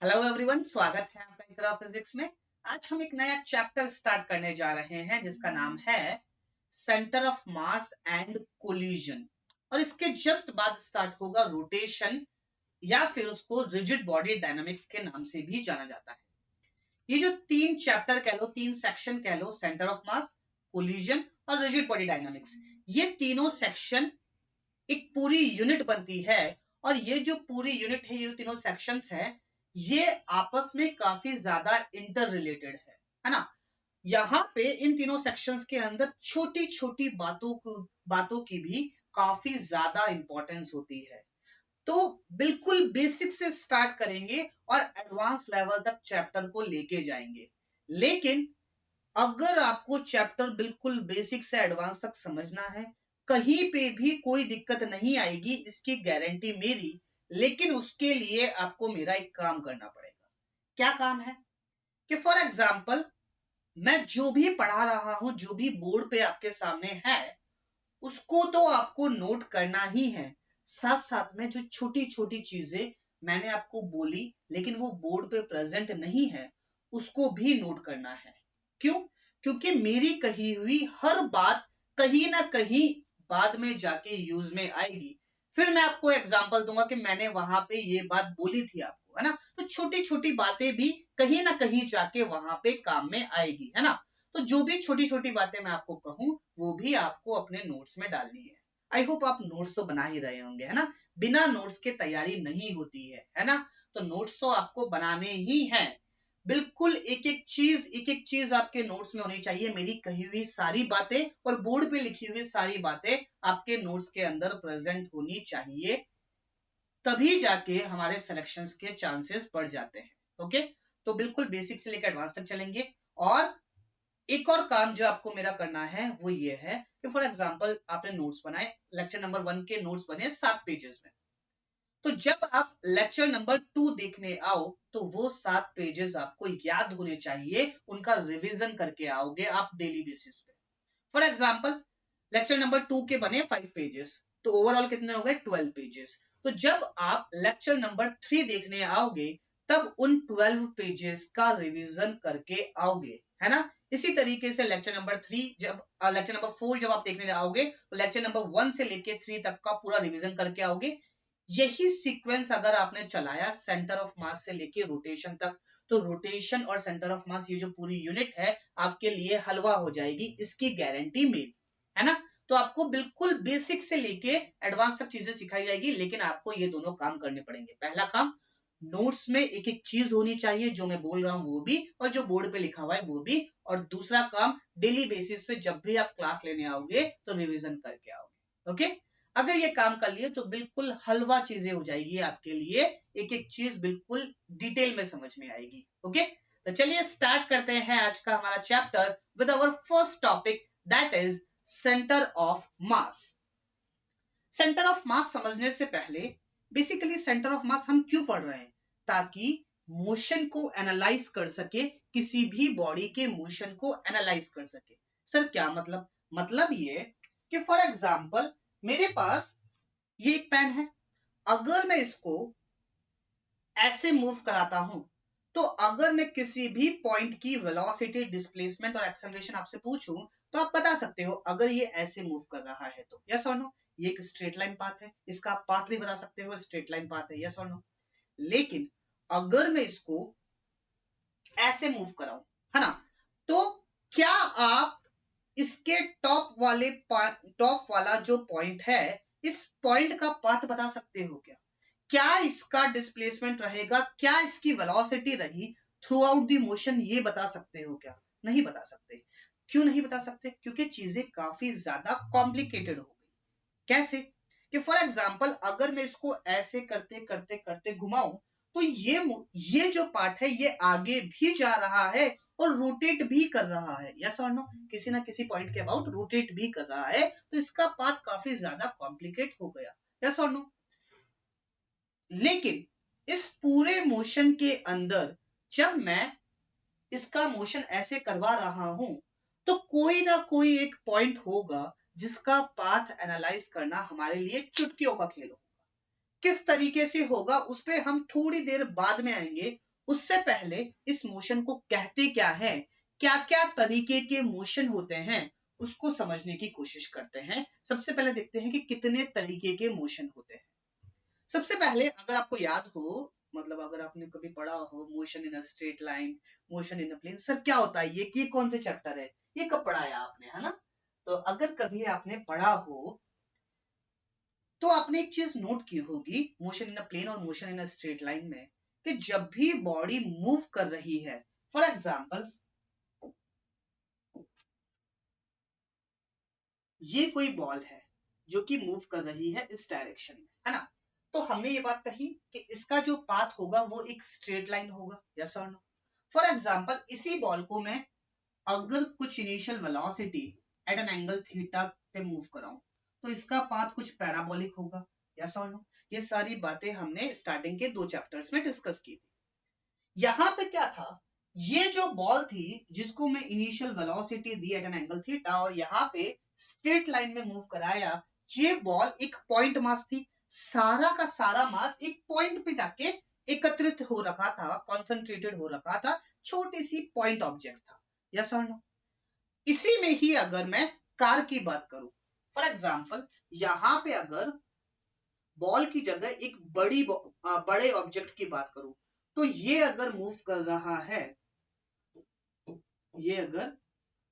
Hello everyone, स्वागत है आपका इकरा फिजिक्स में। आज हम एक नया चैप्टर स्टार्ट करने जा रहे हैं जिसका नाम है centre of mass and collision. और इसके जस्ट बाद स्टार्ट होगा रोटेशन, या फिर उसको रिजिड बॉडी डायनामिक्स के नाम से भी जाना जाता है। ये जो तीन चैप्टर कह लो, तीन सेक्शन कह लो, सेंटर ऑफ मास, कोलिजन और रिजिड बॉडी डायनामिक्स, ये तीनों सेक्शन एक पूरी यूनिट बनती है। और ये जो पूरी यूनिट है, ये जो तीनों सेक्शंस है, ये आपस में काफी ज्यादा इंटर रिलेटेड है ना। यहाँ पे इन तीनों सेक्शंस के अंदर छोटी छोटी बातों की भी काफी ज्यादा इंपॉर्टेंस होती है। तो बिल्कुल बेसिक से स्टार्ट करेंगे और एडवांस लेवल तक चैप्टर को लेके जाएंगे। लेकिन अगर आपको चैप्टर बिल्कुल बेसिक से एडवांस तक समझना है, कहीं पे भी कोई दिक्कत नहीं आएगी, इसकी गारंटी मेरी। लेकिन उसके लिए आपको मेरा एक काम करना पड़ेगा। क्या काम है कि फॉर एग्जाम्पल मैं जो भी पढ़ा रहा हूं, जो भी बोर्ड पे आपके सामने है, उसको तो आपको नोट करना ही है। साथ साथ में जो छोटी छोटी चीजें मैंने आपको बोली लेकिन वो बोर्ड पे प्रेजेंट नहीं है, उसको भी नोट करना है। क्यों? क्योंकि मेरी कही हुई हर बात कहीं ना कहीं बाद में जाके यूज में आएगी। फिर मैं आपको एग्जांपल दूंगा कि मैंने वहां पे ये बात बोली थी आपको, है ना। तो छोटी छोटी बातें भी कहीं ना कहीं जाके वहां पे काम में आएगी, है ना। तो जो भी छोटी छोटी बातें मैं आपको कहूं, वो भी आपको अपने नोट्स में डालनी है। आई होप आप नोट्स तो बना ही रहे होंगे, है ना। बिना नोट्स के तैयारी नहीं होती है ना। तो नोट्स तो आपको बनाने ही हैं। बिल्कुल एक एक चीज आपके नोट्स में होनी चाहिए। मेरी कही हुई सारी बातें और बोर्ड पे लिखी हुई सारी बातें आपके नोट्स के अंदर प्रेजेंट होनी चाहिए, तभी जाके हमारे सिलेक्शंस के चांसेस बढ़ जाते हैं। ओके, तो बिल्कुल बेसिक से लेकर एडवांस तक चलेंगे। और एक और काम जो आपको मेरा करना है वो ये है कि फॉर एग्जांपल आपने नोट्स बनाए, लेक्चर नंबर 1 के नोट्स बने 7 पेजेस में। तो जब आप लेक्चर नंबर 2 देखने आओ, तो वो 7 पेजेस आपको याद होने चाहिए, उनका रिवीजन करके आओगे आप डेली बेसिस पे। फॉर एग्जाम्पल लेक्चर नंबर 2 के बने 5 पेजेस, तो ओवरऑल कितने हो गए? 12 पेजेस। तो जब आप लेक्चर नंबर 3 देखने आओगे, तब उन 12 पेजेस का रिवीजन करके आओगे, है ना। इसी तरीके से लेक्चर नंबर 3 जब लेक्चर नंबर 4 जब आप देखने आओगे, तो लेक्चर नंबर 1 से लेके 3 तक का पूरा रिवीजन करके आओगे। यही सीक्वेंस अगर आपने चलाया सेंटर ऑफ मास से लेके रोटेशन तक, तो रोटेशन और सेंटर ऑफ मास, ये जो पूरी यूनिट है, आपके लिए हलवा हो जाएगी, इसकी गारंटी मेरी, है ना। तो आपको बिल्कुल बेसिक से लेके एडवांस तक चीजें सिखाई जाएगी, लेकिन आपको ये दोनों काम करने पड़ेंगे। पहला काम, नोट्स में एक एक चीज होनी चाहिए, जो मैं बोल रहा हूं वो भी, और जो बोर्ड पे लिखा हुआ है वो भी। और दूसरा काम, डेली बेसिस पे जब भी आप क्लास लेने आओगे तो रिवीजन करके आओगे। ओके, अगर ये काम कर लिए तो बिल्कुल हलवा चीजें हो जाएगी आपके लिए, एक एक चीज बिल्कुल डिटेल में समझ में आएगी। ओके, तो चलिए स्टार्ट करते हैं आज का हमारा chapter with our first topic, that is centre of mass. Centre of mass समझने से पहले बेसिकली सेंटर ऑफ मास हम क्यों पढ़ रहे हैं? ताकि मोशन को एनालाइज कर सके, किसी भी बॉडी के मोशन को एनालाइज कर सके। सर क्या मतलब? मतलब ये कि फॉर एग्जांपल मेरे पास ये एक पेन है, अगर मैं इसको ऐसे मूव कराता हूं, तो अगर मैं किसी भी पॉइंट की वेलोसिटी, डिस्प्लेसमेंट और एक्सेलरेशन आपसे पूछूं, तो आप बता सकते हो अगर ये ऐसे मूव कर रहा है तो। Yes or no? ये एक स्ट्रेट लाइन पाथ है, इसका आप पाथ भी बता सकते हो, स्ट्रेट लाइन पाथ है। Yes or no? लेकिन अगर मैं इसको ऐसे मूव कराऊं, है ना, तो क्या आप इसके टॉप वाला जो पॉइंट है, इस पॉइंट का पाथ बता सकते हो क्या? क्या इसका डिस्प्लेसमेंट रहेगा, क्या इसकी वेलोसिटी रही थ्रू आउट द मोशन, ये बता सकते हो क्या? नहीं बता सकते। क्यों नहीं बता सकते? क्योंकि चीजें काफी ज्यादा कॉम्प्लिकेटेड हो गई। कैसे? कि फॉर एग्जांपल अगर मैं इसको ऐसे करते करते करते घुमाऊं, तो ये जो पार्ट है ये आगे भी जा रहा है और रोटेट भी कर रहा है। Yes or no? किसी ना किसी पॉइंट के अबाउट रोटेट भी कर रहा है, तो इसका पाथ काफी ज्यादा कॉम्प्लिकेट हो गया। Yes or no? लेकिन इस पूरे मोशन के अंदर जब मैं इसका मोशन ऐसे करवा रहा हूं, तो कोई ना कोई एक पॉइंट होगा जिसका पाथ एनालाइज करना हमारे लिए चुटकियों का खेल होगा। किस तरीके से होगा उस पर हम थोड़ी देर बाद में आएंगे। उससे पहले इस मोशन को कहते क्या है, क्या क्या तरीके के मोशन होते हैं, उसको समझने की कोशिश करते हैं। सबसे पहले देखते हैं कि कितने तरीके के मोशन होते हैं। सबसे पहले अगर आपको याद हो, मतलब अगर आपने कभी पढ़ा हो motion in a straight line, motion in a plane, sir क्या होता है ये कौन से चैप्टर है, ये कब पढ़ाया आपने, है ना? तो अगर कभी आपने पढ़ा हो तो आपने एक चीज नोट की होगी मोशन इन अ प्लेन और motion in a straight line में, कि जब भी बॉडी मूव कर रही है, फॉर एग्जाम्पल ये कोई बॉल है जो कि मूव कर रही है इस डायरेक्शन में, है ना? तो हमने ये बात कही कि इसका जो पाथ होगा वो एक स्ट्रेट लाइन होगा, yes or no? For example इसी बॉल को मैं अगर कुछ initial velocity at an angle theta पे मूव कराऊं तो इसका पाथ कुछ पैराबोलिक होगा, यस और नो? ये सारी बातें हमने स्टार्टिंग के 2 चैप्टर्स में डिस्कस की थी। यहाँ पे क्या था, ये जो बॉल थी जिसको मैं इनिशियल वेलोसिटी दी एट एन एंगल थीटा और यहाँ पे स्ट्रेट लाइन में मूव कराया, ये बॉल एक पॉइंट मास थी, सारा का सारा मास एक पॉइंट पे जाके एकत्रित हो रखा था, कॉन्सेंट्रेटेड हो रखा था, छोटी सी पॉइंट ऑब्जेक्ट था, यस और नो? इसी में ही अगर मैं कार की बात करूं, फॉर एग्जाम्पल यहाँ पे अगर बॉल की जगह एक बड़े ऑब्जेक्ट की बात करूं, तो ये अगर मूव कर रहा है, ये अगर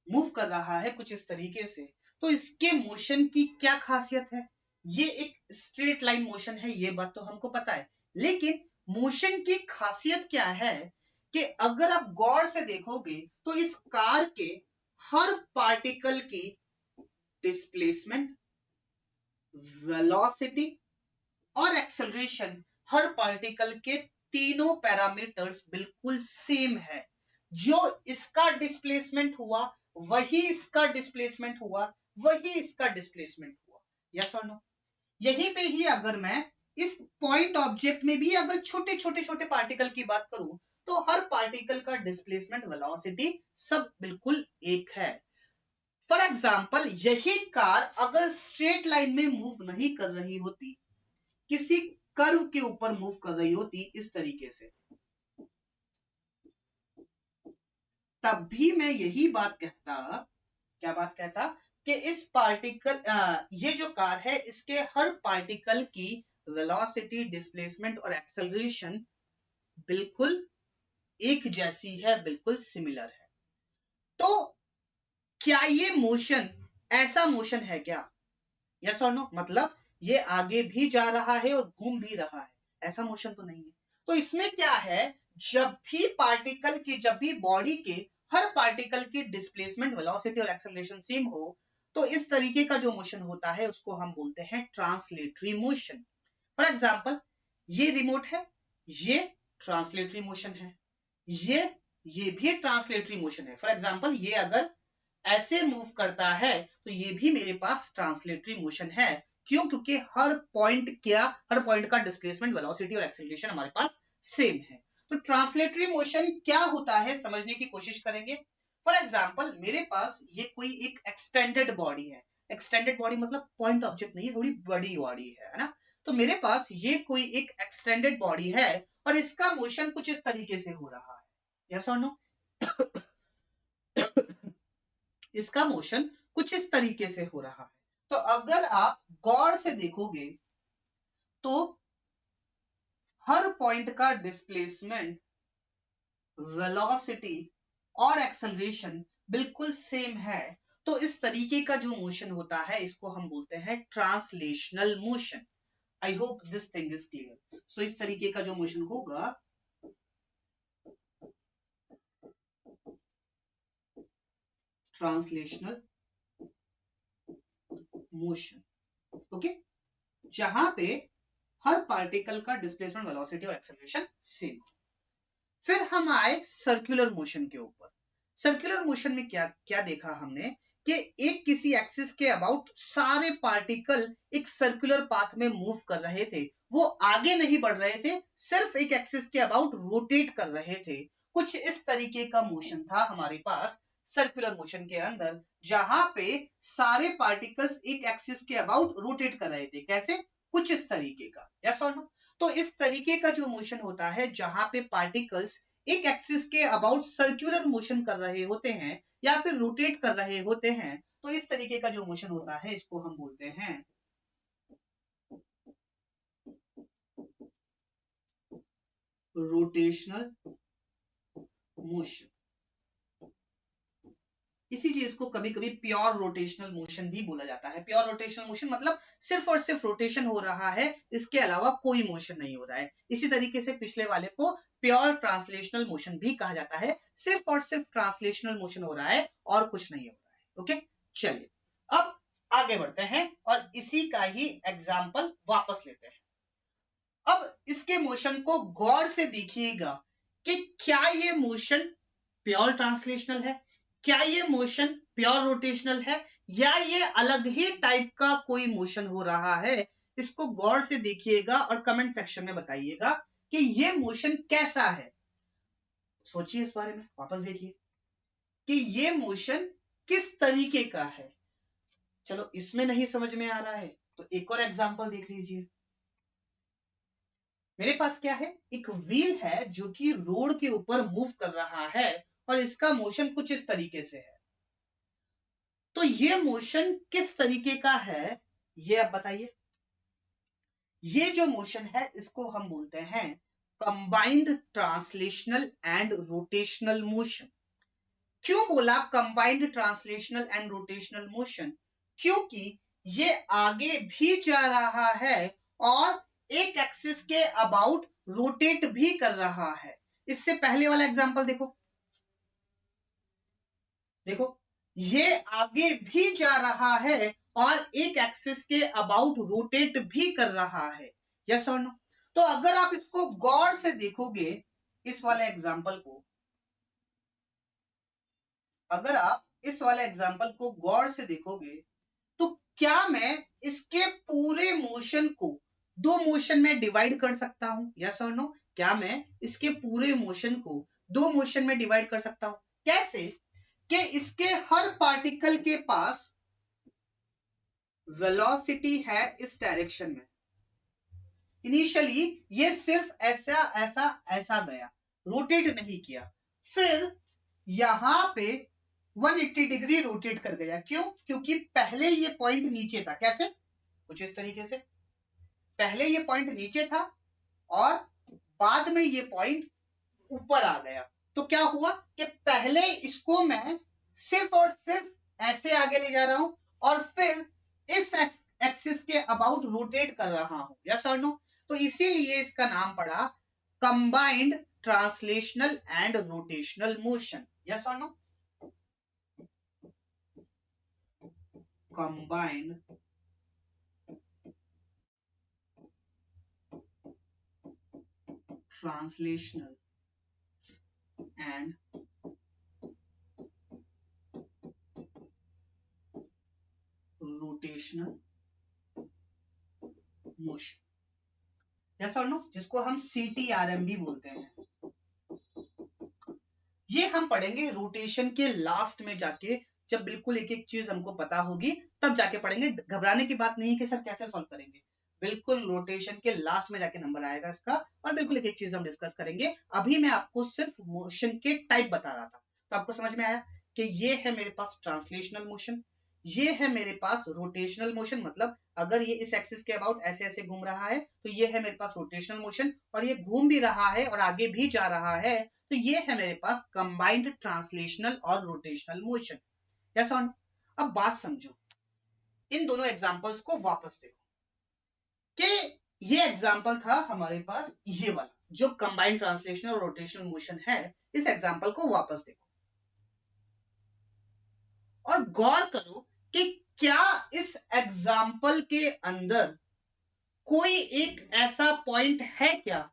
मूव कर रहा है कुछ इस तरीके से, तो इसके मोशन की क्या खासियत है? ये एक स्ट्रेट लाइन मोशन है, ये बात तो हमको पता है, लेकिन मोशन की खासियत क्या है कि अगर आप गौर से देखोगे तो इस कार के हर पार्टिकल की डिस्प्लेसमेंट, वेलोसिटी और एक्सेलरेशन, हर पार्टिकल के तीनों पैरामीटर्स बिल्कुल सेम है। जो इसका डिस्प्लेसमेंट हुआ वही इसका डिस्प्लेसमेंट हुआ, वही इसका डिस्प्लेसमेंट हुआ, यस और नो? यहीं पे ही अगर मैं इस पॉइंट ऑब्जेक्ट में भी अगर छोटे छोटे छोटे पार्टिकल की बात करूं तो हर पार्टिकल का डिस्प्लेसमेंट, वेलोसिटी सब बिल्कुल एक है। फॉर एग्जाम्पल यही कार अगर स्ट्रेट लाइन में मूव नहीं कर रही होती, किसी कर्व के ऊपर मूव कर रही होती इस तरीके से, तब भी मैं यही बात कहता, क्या बात कहता, कि इस पार्टिकल ये जो कार है इसके हर पार्टिकल की वेलोसिटी, डिस्प्लेसमेंट और एक्सेलरेशन बिल्कुल एक जैसी है, बिल्कुल सिमिलर है। तो क्या ये मोशन ऐसा मोशन है क्या, यस और नो? मतलब ये आगे भी जा रहा है और घूम भी रहा है, ऐसा मोशन तो नहीं है। तो इसमें क्या है, जब भी पार्टिकल की, जब भी बॉडी के हर पार्टिकल की डिस्प्लेसमेंट, वेलोसिटी और एक्सेलरेशन सेम हो, तो इस तरीके का जो मोशन होता है उसको हम बोलते हैं ट्रांसलेटरी मोशन। फॉर एग्जाम्पल ये रिमोट है, ये ट्रांसलेटरी मोशन है, ये भी ट्रांसलेटरी मोशन है। फॉर एग्जाम्पल ये अगर ऐसे मूव करता है तो ये भी मेरे पास ट्रांसलेटरी मोशन है। क्यों? क्योंकि हर पॉइंट का डिस्प्लेसमेंट, वेलोसिटी और एक्सेलरेशन हमारे पास सेम है। तो ट्रांसलेटरी मोशन क्या होता है समझने की कोशिश करेंगे। फॉर एग्जाम्पल मेरे पास ये कोई एक एक्सटेंडेड बॉडी है, एक्सटेंडेड बॉडी मतलब पॉइंट ऑब्जेक्ट नहीं, थोड़ी बड़ी बॉडी है ना? तो मेरे पास ये कोई एक एक्सटेंडेड बॉडी है और इसका मोशन कुछ इस तरीके से हो रहा है, यस और नो? इसका मोशन कुछ इस तरीके से हो रहा है। तो अगर आप गौर से देखोगे तो हर पॉइंट का डिस्प्लेसमेंट, वेलोसिटी और एक्सेलरेशन बिल्कुल सेम है। तो इस तरीके का जो मोशन होता है इसको हम बोलते हैं translational motion. I hope this thing is clear. So इस तरीके का जो मोशन होगा ट्रांसलेशनल मोशन, ओके, जहां पे हर पार्टिकल का डिस्प्लेसमेंट, वेलोसिटी और एक्सेलरेशन सेम। फिर हम आए सर्कुलर मोशन के ऊपर। सर्कुलर मोशन में क्या क्या देखा हमने कि एक किसी एक्सिस के अबाउट सारे पार्टिकल एक सर्कुलर पाथ में मूव कर रहे थे, वो आगे नहीं बढ़ रहे थे, सिर्फ एक एक्सिस के अबाउट रोटेट कर रहे थे। कुछ इस तरीके का मोशन था हमारे पास सर्कुलर मोशन के अंदर, जहां पे सारे पार्टिकल्स एक एक्सिस के अबाउट रोटेट कर रहे थे। कैसे? कुछ इस तरीके का, यस और नो। तो इस तरीके का जो मोशन होता है जहां पे पार्टिकल्स एक एक्सिस के अबाउट सर्कुलर मोशन कर रहे होते हैं या फिर रोटेट कर रहे होते हैं, तो इस तरीके का जो मोशन होता है इसको हम बोलते हैं रोटेशनल मोशन। इसी चीज को कभी कभी प्योर रोटेशनल मोशन भी बोला जाता है। प्योर रोटेशनल मोशन मतलब सिर्फ और सिर्फ रोटेशन हो रहा है, इसके अलावा कोई मोशन नहीं हो रहा है। इसी तरीके से पिछले वाले को प्योर ट्रांसलेशनल मोशन भी कहा जाता है, सिर्फ और सिर्फ ट्रांसलेशनल मोशन हो रहा है और कुछ नहीं हो रहा है। ओके, चलिए अब आगे बढ़ते हैं और इसी का ही एग्जाम्पल वापस लेते हैं। अब इसके मोशन को गौर से देखिएगा कि क्या ये मोशन प्योर ट्रांसलेशनल है, क्या ये मोशन प्योर रोटेशनल है, या ये अलग ही टाइप का कोई मोशन हो रहा है। इसको गौर से देखिएगा और कमेंट सेक्शन में बताइएगा कि ये मोशन कैसा है। सोचिए इस बारे में, वापस देखिए कि ये मोशन किस तरीके का है। चलो इसमें नहीं समझ में आ रहा है तो एक और एग्जांपल देख लीजिए। मेरे पास क्या है, एक व्हील है जो कि रोड के ऊपर मूव कर रहा है और इसका मोशन कुछ इस तरीके से है। तो ये मोशन किस तरीके का है ये आप बताइए। ये जो मोशन है इसको हम बोलते हैं combined translational and rotational motion. क्यों बोला combined translational and rotational motion? क्योंकि ये आगे भी जा रहा है और एक एक्सिस के अबाउट रोटेट भी कर रहा है। इससे पहले वाला एग्जांपल देखो, देखो ये आगे भी जा रहा है और एक एक्सिस के अबाउट रोटेट भी कर रहा है, यस और नो। तो अगर आप इसको गौर से देखोगे, इस वाले एग्जांपल को, अगर आप इस वाले एग्जांपल को गौर से देखोगे तो क्या मैं इसके पूरे मोशन को दो मोशन में डिवाइड कर सकता हूं, यस और नो? क्या मैं इसके पूरे मोशन को दो मोशन में डिवाइड कर सकता हूं? कैसे कि इसके हर पार्टिकल के पास वेलोसिटी है इस डायरेक्शन में। इनिशियली ये सिर्फ ऐसा ऐसा ऐसा गया, रोटेट नहीं किया, फिर यहां पे 180 डिग्री रोटेट कर गया। क्यों? क्योंकि पहले ये पॉइंट नीचे था। कैसे? कुछ इस तरीके से, पहले ये पॉइंट नीचे था और बाद में ये पॉइंट ऊपर आ गया। तो क्या हुआ कि पहले इसको मैं सिर्फ और सिर्फ ऐसे आगे ले जा रहा हूं और फिर इस एक्सिस के अबाउट रोटेट कर रहा हूं, यस और नो? तो इसीलिए इसका नाम पड़ा combined translational and rotational motion, yes or no? Combined translational and rotational motion, yes or no? जिसको हम CTRM भी बोलते हैं। ये हम पढ़ेंगे रोटेशन के लास्ट में जाके, जब बिल्कुल एक एक चीज हमको पता होगी तब जाके पढ़ेंगे। घबराने की बात नहीं कि सर कैसे सॉल्व करेंगे, बिल्कुल रोटेशन के लास्ट में जाके नंबर आएगा इसका और बिल्कुल एक एक चीज हम डिस्कस करेंगे। अभी मैं आपको सिर्फ मोशन के टाइप बता रहा था, तो आपको समझ में आया कि ये है मेरे पास ट्रांसलेशनल मोशन, ये है मेरे पास रोटेशनल मोशन। मतलब अगर ये इस एक्सिस के अबाउट ऐसे ऐसे घूम रहा है तो ये है मेरे पास रोटेशनल मोशन, और ये घूम भी रहा है और आगे भी जा रहा है तो ये है मेरे पास कंबाइंड ट्रांसलेशनल और rotational motion, yes or no? अब बात समझो, इन दोनों एग्जांपल्स को वापस देखो कि ये एग्जांपल था हमारे पास ये वाला जो कंबाइंड ट्रांसलेशनल और रोटेशनल मोशन है। इस एग्जांपल को वापस देखो और गौर करो कि क्या इस एग्जांपल के अंदर कोई एक ऐसा पॉइंट है क्या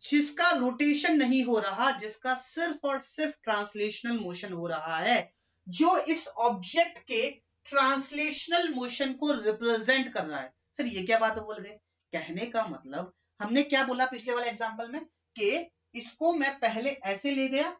जिसका रोटेशन नहीं हो रहा, जिसका सिर्फ और सिर्फ ट्रांसलेशनल मोशन हो रहा है, जो इस ऑब्जेक्ट के ट्रांसलेशनल मोशन को रिप्रेजेंट कर रहा है। सर ये क्या बात बोल गए? कहने का मतलब हमने क्या बोला पिछले वाले एग्जांपल में कि इसको मैं पहले ऐसे ले गया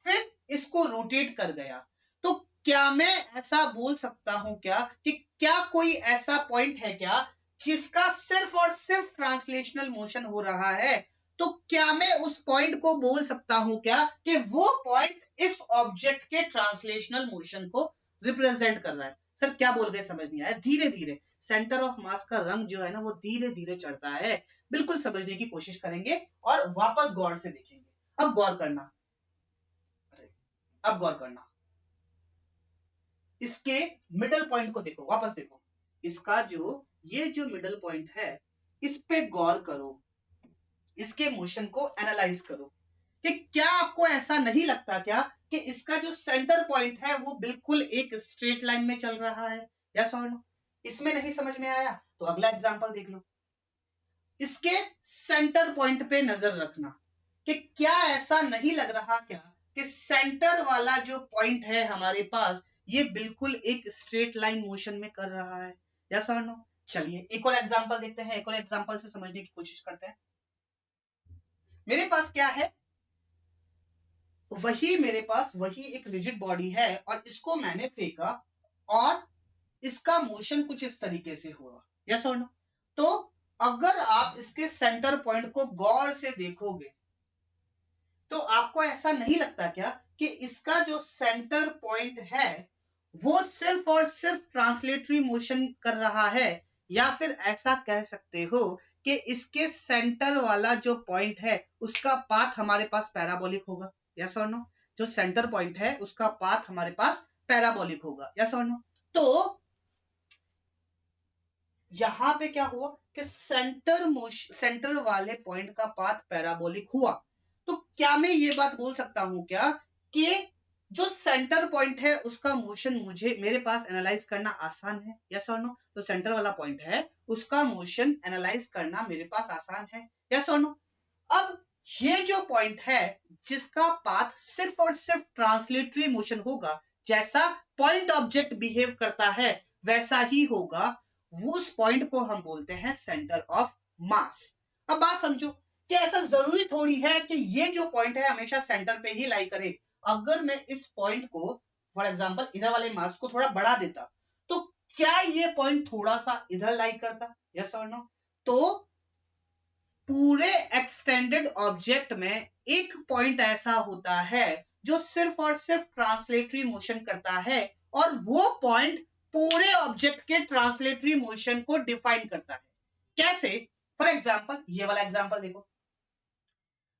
फिर इसको रोटेट कर गया। तो क्या मैं ऐसा बोल सकता हूं क्या कि क्या कोई ऐसा पॉइंट है क्या जिसका सिर्फ और सिर्फ ट्रांसलेशनल मोशन हो रहा है, तो क्या मैं उस पॉइंट को बोल सकता हूं क्या कि वो पॉइंट इस ऑब्जेक्ट के ट्रांसलेशनल मोशन को रिप्रेजेंट कर रहा है? सर क्या बोल गए समझ नहीं आया। धीरे धीरे सेंटर ऑफ मास का रंग जो है ना वो धीरे धीरे चढ़ता है, बिल्कुल समझने की कोशिश करेंगे और वापस गौर से देखेंगे। अब गौर करना, अब गौर करना, इसके मिडल पॉइंट को देखो, वापस देखो, इसका ये जो मिडल पॉइंट है इस पे गौर करो, इसके मोशन को एनालाइज करो कि क्या आपको ऐसा नहीं लगता क्या कि इसका जो सेंटर पॉइंट है वो बिल्कुल एक स्ट्रेट लाइन में चल रहा है? Yes or no? इसमें नहीं समझ में आया तो अगला एग्जांपल देख लो। इसके सेंटर पॉइंट पे नजर रखना कि क्या ऐसा नहीं लग रहा क्या कि सेंटर वाला जो पॉइंट है हमारे पास ये बिल्कुल एक स्ट्रेट लाइन मोशन में कर रहा है? Yes or no? चलिए एक और एग्जांपल देखते हैं, एक और एग्जांपल से समझने की कोशिश करते हैं। मेरे पास क्या है, मेरे पास वही एक रिजिड बॉडी है और इसको मैंने फेंका और इसका मोशन कुछ इस तरीके से हुआ। Yes or no? तो अगर आप इसके सेंटर पॉइंट को गौर से देखोगे तो आपको ऐसा नहीं लगता क्या कि इसका जो सेंटर पॉइंट है वो सिर्फ और सिर्फ ट्रांसलेटरी मोशन कर रहा है, या फिर ऐसा कह सकते हो कि इसके सेंटर वाला जो पॉइंट है उसका पाथ हमारे पास पैराबोलिक होगा? Yes or no? जो सेंटर पॉइंट है उसका पाथ हमारे पास पैराबोलिक होगा। Yes or no? तो यहां पे क्या हुआ कि सेंटर वाले पॉइंट का पाथ पैराबोलिक हुआ, तो क्या मैं ये बात बोल सकता हूं क्या कि जो सेंटर पॉइंट है उसका मोशन मेरे पास एनालाइज करना आसान है? Yes or no? तो सेंटर वाला पॉइंट है उसका मोशन एनालाइज करना मेरे पास आसान है। Yes or no? अब ये जो पॉइंट है जिसका पाथ सिर्फ और सिर्फ ट्रांसलेटरी मोशन होगा, जैसा पॉइंट ऑब्जेक्ट बिहेव करता है वैसा ही होगा, उस पॉइंट को हम बोलते हैं सेंटर ऑफ मास। अब बात समझो कि ऐसा जरूरी थोड़ी है कि ये जो पॉइंट है हमेशा सेंटर पे ही लाई करे। अगर मैं इस पॉइंट को फॉर एग्जांपल इधर वाले मास को थोड़ा बढ़ा देता तो क्या ये पॉइंट थोड़ा सा इधर लाई करता? Yes or no? तो पूरे एक्सटेंडेड ऑब्जेक्ट में एक पॉइंट ऐसा होता है जो सिर्फ और सिर्फ ट्रांसलेटरी मोशन करता है और वो पॉइंट पूरे ऑब्जेक्ट के ट्रांसलेटरी मोशन को डिफाइन करता है। कैसे? फॉर एग्जांपल ये वाला एग्जांपल देखो,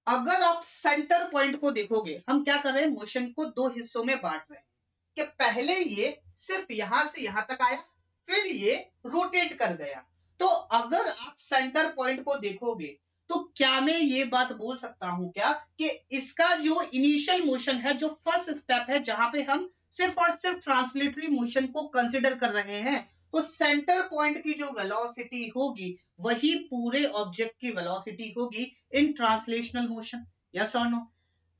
अगर आप सेंटर पॉइंट को देखोगे, हम क्या कर रहे हैं, मोशन को दो हिस्सों में बांट रहे हैं कि पहले ये सिर्फ यहां से यहां तक आया, फिर ये रोटेट कर गया। तो अगर आप सेंटर पॉइंट को देखोगे तो क्या मैं ये बात बोल सकता हूं क्या कि इसका जो इनिशियल मोशन है, जो फर्स्ट स्टेप है जहां पे हम सिर्फ और सिर्फ ट्रांसलेटरी मोशन को कंसिडर कर रहे हैं, तो सेंटर पॉइंट की जो वेलोसिटी होगी वही पूरे ऑब्जेक्ट की वेलोसिटी होगी इन translational motion. Yes or no?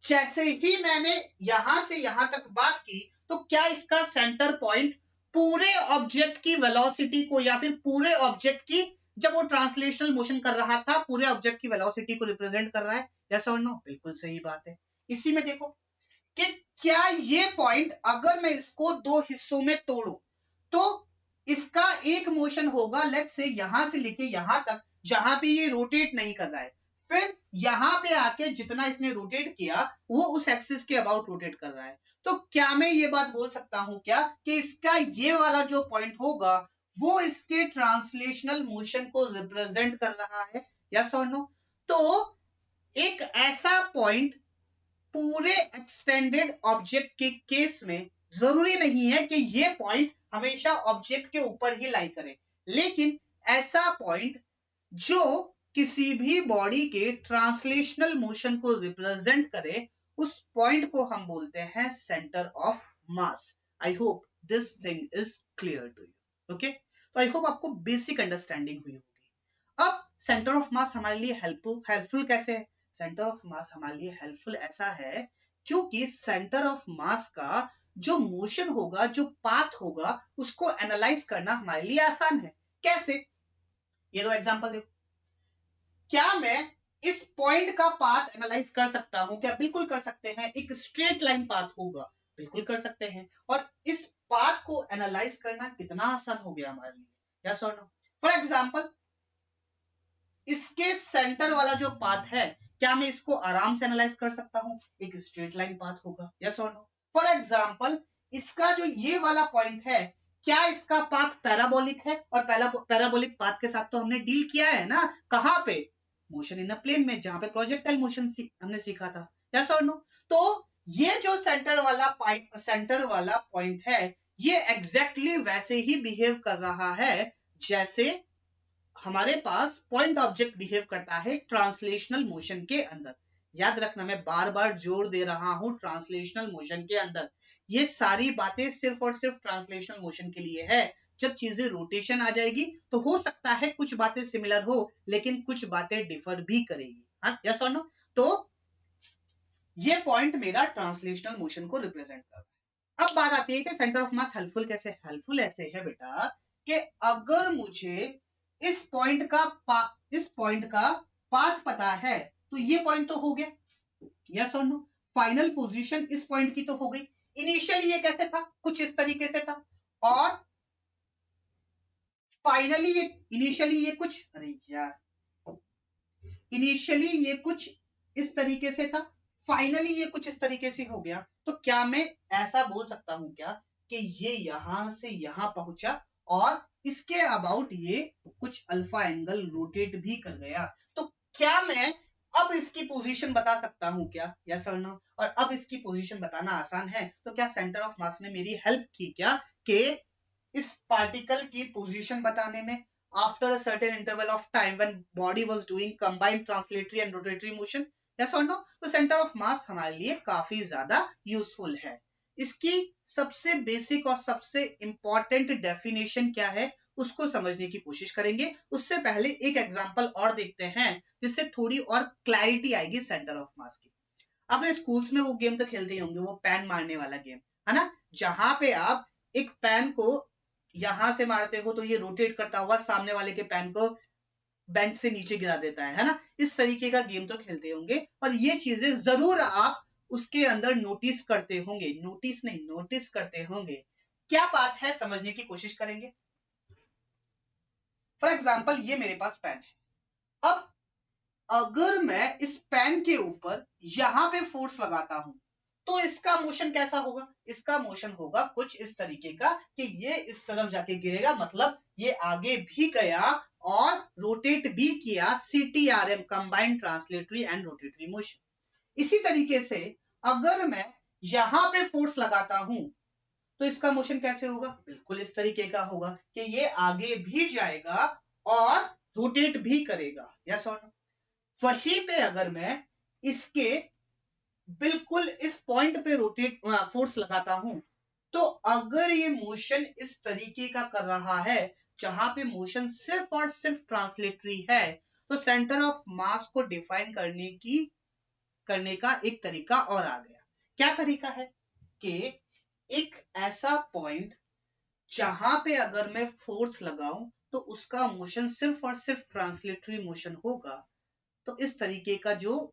जैसे ही मैंने यहां से यहां तक बात की तो क्या इसका सेंटर पॉइंट पूरे ऑब्जेक्ट की वेलोसिटी को या फिर पूरे ऑब्जेक्ट की, जब वो ट्रांसलेशनल मोशन कर रहा था, पूरे ऑब्जेक्ट की वेलोसिटी को रिप्रेजेंट कर रहा है? Yes or no? बिल्कुल सही बात है। इसी में देखो कि क्या ये पॉइंट अगर मैं इसको दो हिस्सों में तोड़ू तो इसका एक मोशन होगा लेट्स से यहां से लेके यहां तक जहां पे ये रोटेट नहीं कर रहा है, फिर यहां पे आके जितना इसने रोटेट किया वो उस एक्सिस के अबाउट रोटेट कर रहा है। तो क्या मैं ये बात बोल सकता हूं क्या कि इसका ये वाला जो पॉइंट होगा वो इसके ट्रांसलेशनल मोशन को रिप्रेजेंट कर रहा है? Yes or no? तो एक ऐसा पॉइंट पूरे एक्सटेंडेड ऑब्जेक्ट के केस में जरूरी नहीं है कि ये पॉइंट हमेशा ऑब्जेक्ट के ऊपर ही लाई करे, लेकिन ऐसा पॉइंट जो किसी भी बॉडी के ट्रांसलेशनल मोशन को रिप्रेजेंट करे, उस पॉइंट को हम बोलते हैं centre of mass. I hope this thing is clear to you. Okay, तो आई होप आपको बेसिक अंडरस्टैंडिंग हुई होगी। अब सेंटर ऑफ मास हमारे लिए हेल्पफुल कैसे है? सेंटर ऑफ मास हमारे लिए हेल्पफुल ऐसा है क्योंकि सेंटर ऑफ मास का जो मोशन होगा, जो पाथ होगा, उसको एनालाइज करना हमारे लिए आसान है। कैसे? ये दो एग्जांपल देखो। क्या मैं इस पॉइंट का पाथ एनालाइज कर सकता हूं? क्या बिल्कुल कर सकते हैं। एक स्ट्रेट लाइन पाथ होगा, बिल्कुल कर सकते हैं। और इस पाथ को एनालाइज करना कितना आसान हो गया हमारे लिए? Yes or no? For example इसके सेंटर वाला जो पाथ है, क्या मैं इसको आराम से एनालाइज कर सकता हूं? एक स्ट्रेट लाइन पाथ होगा, yes or no? For example इसका जो ये वाला पॉइंट है, क्या इसका पाथ पैराबोलिक है? और पैराबोलिक पाथ के साथ तो हमने डील किया है ना, कहां पे? मोशन इन अ प्लेन में, जहां पे प्रोजेक्टाइल मोशन हमने सीखा था, यस और नो? तो ये जो सेंटर वाला पॉइंट है, ये एग्जैक्टली वैसे ही बिहेव कर रहा है जैसे हमारे पास पॉइंट ऑब्जेक्ट बिहेव करता है ट्रांसलेशनल मोशन के अंदर। याद रखना, मैं बार बार जोर दे रहा हूं ट्रांसलेशनल मोशन के अंदर। ये सारी बातें सिर्फ और सिर्फ ट्रांसलेशनल मोशन के लिए है। जब चीजें रोटेशन आ जाएगी तो हो सकता है कुछ बातें सिमिलर हो, लेकिन कुछ बातें डिफर भी करेगी। हाँ, यस और नो? तो ये पॉइंट मेरा ट्रांसलेशनल मोशन को रिप्रेजेंट कर रहा है। अब बात आती है कि सेंटर ऑफ मास हेल्पफुल कैसे? हेल्पफुल ऐसे है बेटा कि अगर मुझे इस पॉइंट का पाथ पता है, तो ये पॉइंट तो हो गया, yes or no? Final position इस पॉइंट की तो हो गई। इनिशियली ये कैसे था? कुछ इस तरीके से था, और फाइनली इनिशियली ये कुछ, अरे यार, इनिशियली ये कुछ इस तरीके से था, फाइनली ये कुछ इस तरीके से हो गया। तो क्या मैं ऐसा बोल सकता हूं क्या कि ये यहां से यहां पहुंचा और इसके अबाउट ये कुछ अल्फा एंगल रोटेट भी कर गया? तो क्या मैं अब इसकी पोजीशन बता सकता हूं क्या? Yes or no? और अब इसकी पोजीशन बताना आसान है, तो क्या सेंटर ऑफ मास ने मेरी हेल्प की क्या कि इस पार्टिकल की पोजीशन बताने में? After a certain interval of time when body was doing combined translatory and rotatory motion, yes or no? तो सेंटर ऑफ मास हमारे लिए काफी ज्यादा यूजफुल है। इसकी सबसे बेसिक और सबसे इंपॉर्टेंट डेफिनेशन क्या है, उसको समझने की कोशिश करेंगे। उससे पहले एक एग्जांपल और देखते हैं, जिससे थोड़ी और क्लैरिटी आएगी सेंटर ऑफ मास की। आपने स्कूल्स में वो गेम तो खेलते ही होंगे, वो पैन मारने वाला गेम, है ना? जहां पे आप एक पैन को यहां से मारते हो तो ये रोटेट करता हुआ सामने वाले के पैन को बेंच से नीचे गिरा देता है ना? इस तरीके का गेम तो खेलते होंगे, और ये चीजें जरूर आप उसके अंदर नोटिस करते होंगे। नोटिस नहीं, नोटिस करते होंगे। क्या बात है, समझने की कोशिश करेंगे। फॉर एग्जाम्पल ये मेरे पास पेन है। अब अगर मैं इस पेन के ऊपर यहां पे फोर्स लगाता हूं, तो इसका मोशन कैसा होगा? इसका मोशन होगा कुछ इस तरीके का कि ये इस तरफ जाके गिरेगा, मतलब ये आगे भी गया और रोटेट भी किया। CTRM, combined translatory and rotatory motion. इसी तरीके से अगर मैं यहां पे फोर्स लगाता हूं, तो इसका मोशन कैसे होगा? बिल्कुल इस तरीके का होगा कि ये आगे भी जाएगा और रोटेट भी करेगा, यस और नो? वहीं पे अगर मैं इसके बिल्कुल इस पॉइंट पे रोटेट फोर्स लगाता हूं, तो अगर ये मोशन इस तरीके का कर रहा है, जहां पे मोशन सिर्फ और सिर्फ ट्रांसलेटरी है, तो सेंटर ऑफ मास को डिफाइन करने का एक तरीका और आ गया। क्या तरीका है? कि एक ऐसा पॉइंट जहां पे अगर मैं फोर्स लगाऊं, तो उसका मोशन सिर्फ और सिर्फ ट्रांसलेटरी मोशन होगा। तो इस तरीके का जो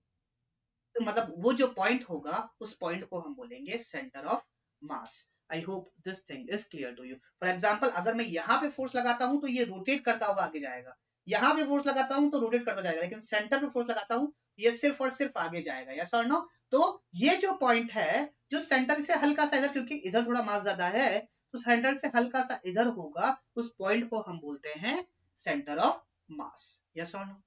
मतलब वो जो पॉइंट होगा, उस पॉइंट को हम बोलेंगे centre of mass. I hope this thing is clear to you. For example अगर मैं यहाँ पे फोर्स लगाता हूं, तो ये रोटेट करता हुआ आगे जाएगा। यहाँ पे फोर्स लगाता हूं तो रोटेट करता जाएगा, लेकिन सेंटर पे फोर्स लगाता हूं, ये सिर्फ और सिर्फ आगे जाएगा, यस और नो? तो ये जो पॉइंट है, जो सेंटर से हल्का सा इधर, क्योंकि इधर थोड़ा मास ज्यादा है, तो सेंटर से हल्का सा इधर होगा, उस पॉइंट को हम बोलते हैं centre of mass, yes or no?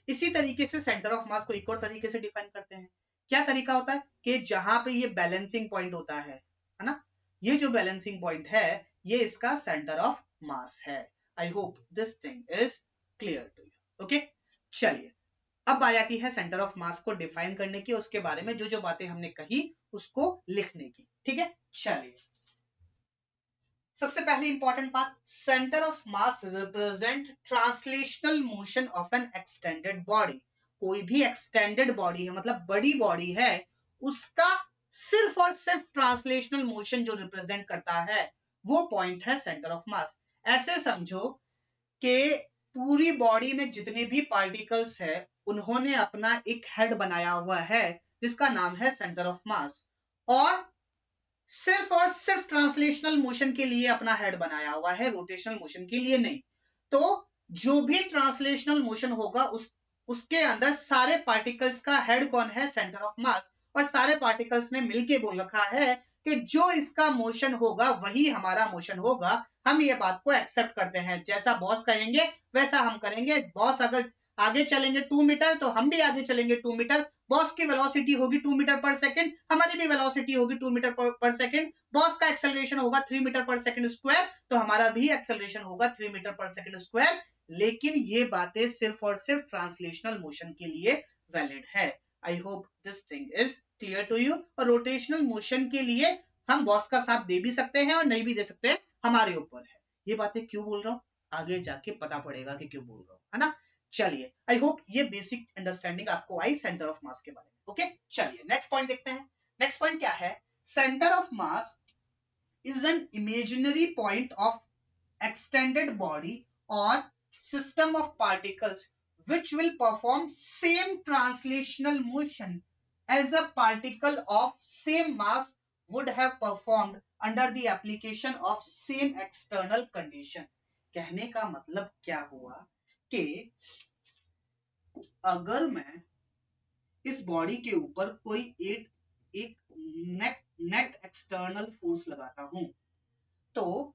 इसी तरीके से सेंटर ऑफ मास को एक और तरीके से डिफाइन करते हैं। क्या तरीका होता है? कि जहां पे ये बैलेंसिंग पॉइंट होता है ना? ये जो बैलेंसिंग पॉइंट है, ये इसका सेंटर ऑफ मास है। I hope this thing is clear to you. Okay, चलिए अब आ जाती है सेंटर ऑफ मास को डिफाइन करने की, उसके बारे में जो जो बातें हमने कही उसको लिखने की। ठीक है, चलिए सबसे पहले इंपॉर्टेंट बात, centre of mass represent translational motion of N extended body. कोई भी एक्सटेंडेड बॉडी है, मतलब बड़ी बॉडी है, उसका सिर्फ और सिर्फ ट्रांसलेशनल मोशन जो रिप्रेजेंट करता है, वो पॉइंट है सेंटर ऑफ मास। ऐसे समझो कि पूरी बॉडी में जितने भी पार्टिकल्स है, उन्होंने अपना एक हेड बनाया हुआ है जिसका नाम है सेंटर ऑफ मास, और सिर्फ और सिर्फ ट्रांसलेशनल मोशन के लिए अपना हेड बनाया हुआ है, रोटेशनल मोशन के लिए नहीं। तो जो भी ट्रांसलेशनल मोशन होगा उसके अंदर सारे पार्टिकल्स का हेड कौन है, सेंटर ऑफ मास, और सारे पार्टिकल्स ने मिलके बोल रखा है कि जो इसका मोशन होगा वही हमारा मोशन होगा। हम ये बात को एक्सेप्ट करते हैं, जैसा बॉस कहेंगे वैसा हम करेंगे। बॉस अगर आगे चलेंगे 2 मीटर तो हम भी आगे चलेंगे 2 मीटर। बॉस की वेलोसिटी होगी 2 मीटर पर सेकंड, हमारी भी वेलोसिटी होगी 2 मीटर पर सेकंड। बॉस का एक्सेलरेशन होगा 3 मीटर पर सेकंड स्क्वायर, तो हमारा भी एक्सेलरेशन होगा 3 मीटर पर सेकंड स्क्वायर। लेकिन ये बातें सिर्फ और सिर्फ ट्रांसलेशनल मोशन के लिए वैलिड है। I hope this thing is clear to you. और रोटेशनल मोशन के लिए हम बॉस का साथ दे भी सकते हैं और नहीं भी दे सकते हैं, हमारे ऊपर है। ये बातें क्यों बोल रहा हूँ आगे जाके पता पड़ेगा कि क्यों बोल रहा हूँ, है ना। चलिए, आई होप ये बेसिक अंडरस्टैंडिंग आपको आई सेंटर ऑफ मास के बारे में। ओके, चलिए नेक्स्ट पॉइंट देखते हैं। नेक्स्ट पॉइंट क्या है, centre of mass is an imaginary point of extended body or system of particles which will perform same translational motion as a particle of same mass would have performed under the application of same external condition। कहने का मतलब क्या हुआ कि अगर मैं इस body के ऊपर कोई एक नेट एक्सटर्नल फोर्स लगाता हूं तो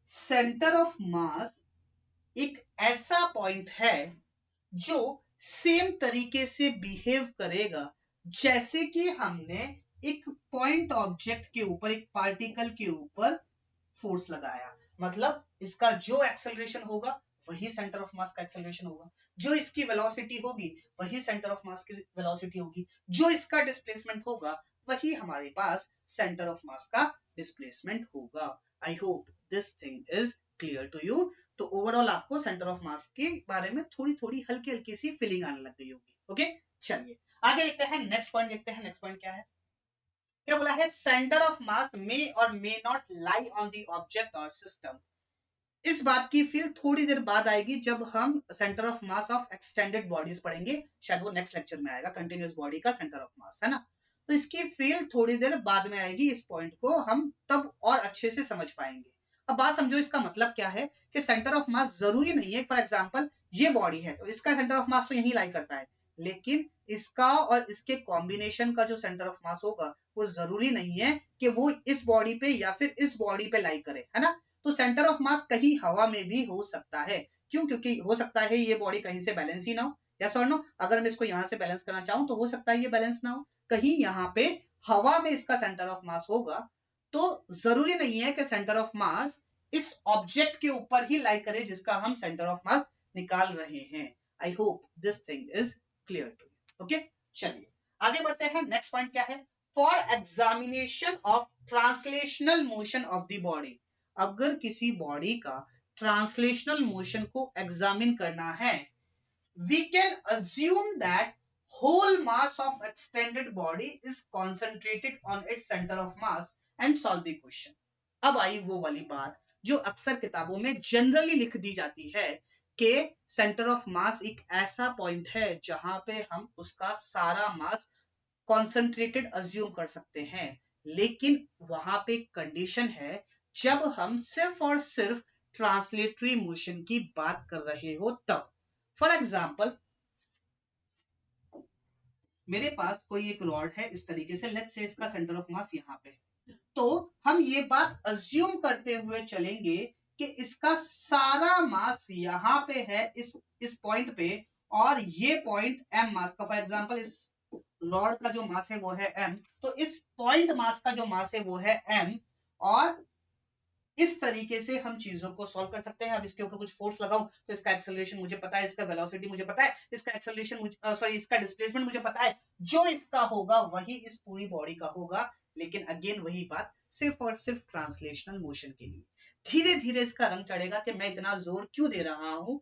सेंटर ऑफ मास एक ऐसा पॉइंट है जो सेम तरीके से बिहेव करेगा जैसे कि हमने एक पॉइंट ऑब्जेक्ट के ऊपर, एक पार्टिकल के ऊपर फोर्स लगाया। मतलब इसका जो एक्सेलरेशन होगा वही सेंटर ऑफ मास का एक्सेलरेशन होगा, जो इसकी वेलोसिटी होगी वही सेंटर ऑफ मास की वेलोसिटी होगी, जो इसका डिस्प्लेसमेंट होगा वही हमारे पास सेंटर ऑफ मास का डिस्प्लेसमेंट होगा। I hope this thing is clear to you. तो ओवरऑल आपको सेंटर ऑफ मास के बारे में थोड़ी थोड़ी हल्की हल्की सी फीलिंग आने लग गई होगी। ओके, चलिए आगे देखते हैं, नेक्स्ट पॉइंट देखते हैं। नेक्स्ट पॉइंट क्या है, क्या बोला है, सेंटर ऑफ मास मे और may not lie on the object और सिस्टम। इस बात की फील थोड़ी देर बाद आएगी जब हम centre of mass of extended bodies पढ़ेंगे, शायद वो नेक्स्ट लेक्चर में आएगा, कंटिन्यूअस बॉडी का सेंटर ऑफ मास, है ना। तो इसकी फील थोड़ी देर बाद में आएगी, इस पॉइंट को हम तब और अच्छे से समझ पाएंगे। अब बात समझो, इसका मतलब क्या है कि सेंटर ऑफ मास जरूरी नहीं है, फॉर एग्जांपल ये बॉडी है तो इसका सेंटर ऑफ मास तो यही लाई करता है, लेकिन इसका और इसके कॉम्बिनेशन का जो सेंटर ऑफ मास होगा वो जरूरी नहीं है कि वो इस बॉडी पे या फिर इस बॉडी पे लाई करे, है ना। तो सेंटर ऑफ मास कहीं हवा में भी हो सकता है। क्यों? क्योंकि हो सकता है ये बॉडी कहीं से बैलेंस ही ना हो, यस और नो। अगर मैं इसको यहाँ से बैलेंस करना चाहूं तो हो सकता है ये बैलेंस ना हो, कहीं यहाँ पे हवा में इसका सेंटर ऑफ मास होगा। तो जरूरी नहीं है कि सेंटर ऑफ मास इस ऑब्जेक्ट के ऊपर ही लाई करे जिसका हम सेंटर ऑफ मास निकाल रहे हैं। I hope this thing is clear to you. Okay, चलिए आगे बढ़ते हैं। नेक्स्ट पॉइंट क्या है, for examination of translational motion of the body. अगर किसी बॉडी का ट्रांसलेशनल मोशन को एग्जामिन करना है, we can assume that whole mass of extended body is concentrated on its center of mass and solve the question। अब आई वो वाली बात जो अक्सर किताबों में जनरली लिख दी जाती है कि सेंटर ऑफ मास एक ऐसा पॉइंट है जहां पे हम उसका सारा मास कॉन्सेंट्रेटेड अज्यूम कर सकते हैं। लेकिन वहां पे कंडीशन है, जब हम सिर्फ और सिर्फ ट्रांसलेटरी मोशन की बात कर रहे हो तब। फॉर एग्जाम्पल, मेरे पास कोई एक रॉड है इस तरीके से, लेट्स से इसका सेंटर ऑफ मास यहाँ पे, तो हम ये बात अज्यूम करते हुए चलेंगे कि इसका सारा मास यहाँ पे है, इस पॉइंट पे, और ये पॉइंट m मास का, फॉर एग्जाम्पल इस रॉड का जो मास है वो है m, तो इस पॉइंट मास का जो मास है वो है m, और इस तरीके से हम चीजों को सॉल्व कर सकते हैं। अब इसके ऊपर कुछ फोर्स लगाऊं तो इसका एक्सेलरेशन मुझे पता है, इसका वेलोसिटी मुझे पता है, इसका एक्सेलरेशन इसका डिस्प्लेसमेंट मुझे पता है, जो इसका होगा वही इस पूरी बॉडी का होगा। लेकिन अगेन वही बात, सिर्फ और सिर्फ ट्रांसलेशनल मोशन के लिए धीरे धीरे इसका रंग चढ़ेगा कि मैं इतना जोर क्यों दे रहा हूं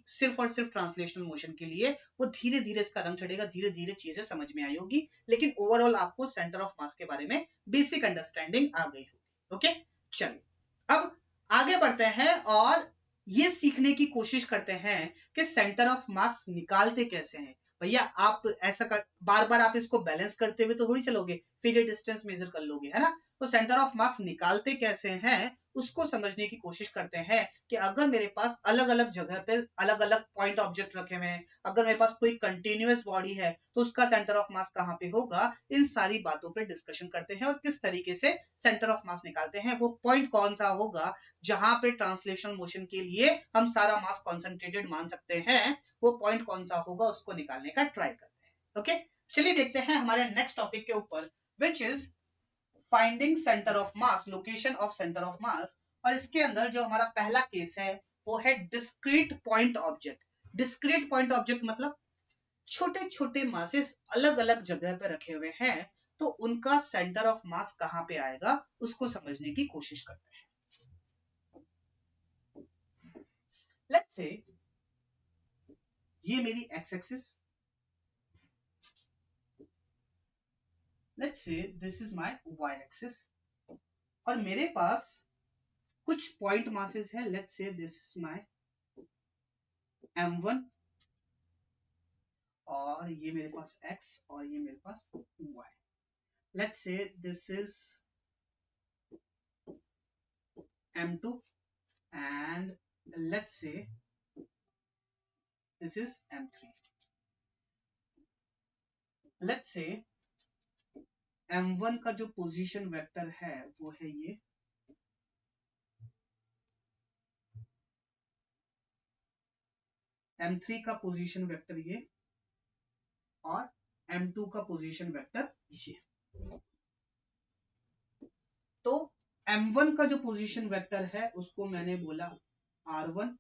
सिर्फ और सिर्फ ट्रांसलेशनल मोशन के लिए। वो धीरे धीरे इसका रंग चढ़ेगा, धीरे धीरे चीजें समझ में आई होगी, लेकिन ओवरऑल आपको सेंटर ऑफ मास के बारे में बेसिक अंडरस्टैंडिंग आ गई होगी। ओके, चलिए अब आगे बढ़ते हैं और ये सीखने की कोशिश करते हैं कि सेंटर ऑफ मास निकालते कैसे हैं। भैया आप ऐसा कर, बार बार आप इसको बैलेंस करते हुए तो थोड़ी चलोगे, फिगर डिस्टेंस मेजर कर लोगे, है ना। तो सेंटर ऑफ मास निकालते कैसे हैं उसको समझने की कोशिश करते हैं कि अगर मेरे पास अलग अलग जगह पे अलग अलग पॉइंट ऑब्जेक्ट रखे हुए हैं, अगर मेरे पास कोई कंटिन्यूअस बॉडी है तो उसका सेंटर ऑफ मास कहाँ पे होगा, इन सारी बातों पे डिस्कशन करते हैं और किस तरीके से सेंटर ऑफ मास निकालते हैं, वो पॉइंट कौन सा होगा जहां पे ट्रांसलेशनल मोशन के लिए हम सारा मास कॉन्सेंट्रेटेड मान सकते हैं, वो पॉइंट कौन सा होगा उसको निकालने का ट्राई करते हैं। ओके, चलिए देखते हैं हमारे नेक्स्ट टॉपिक के ऊपर, which is finding centre of mass, location of centre of mass. और इसके अंदर जो हमारा पहला केस है वो है discrete point object. Discrete point object मतलब छोटे छोटे मासेस अलग अलग जगह पे रखे हुए हैं, तो उनका सेंटर ऑफ मास कहां पे आएगा उसको समझने की कोशिश करते हैं। लेट्स से ये मेरी x axis, let's say this is my y axis, और मेरे पास कुछ पॉइंट मासेस है, let's say this is my m1 और ये मेरे पास x और ये मेरे पास y। Let's say this is m2 and let's say this is m3। Let's say m1 का जो पोजीशन वेक्टर है वो है ये, m3 का पोजीशन वेक्टर ये, और m2 का पोजीशन वेक्टर ये। तो m1 का जो पोजीशन वेक्टर है उसको मैंने बोला r1,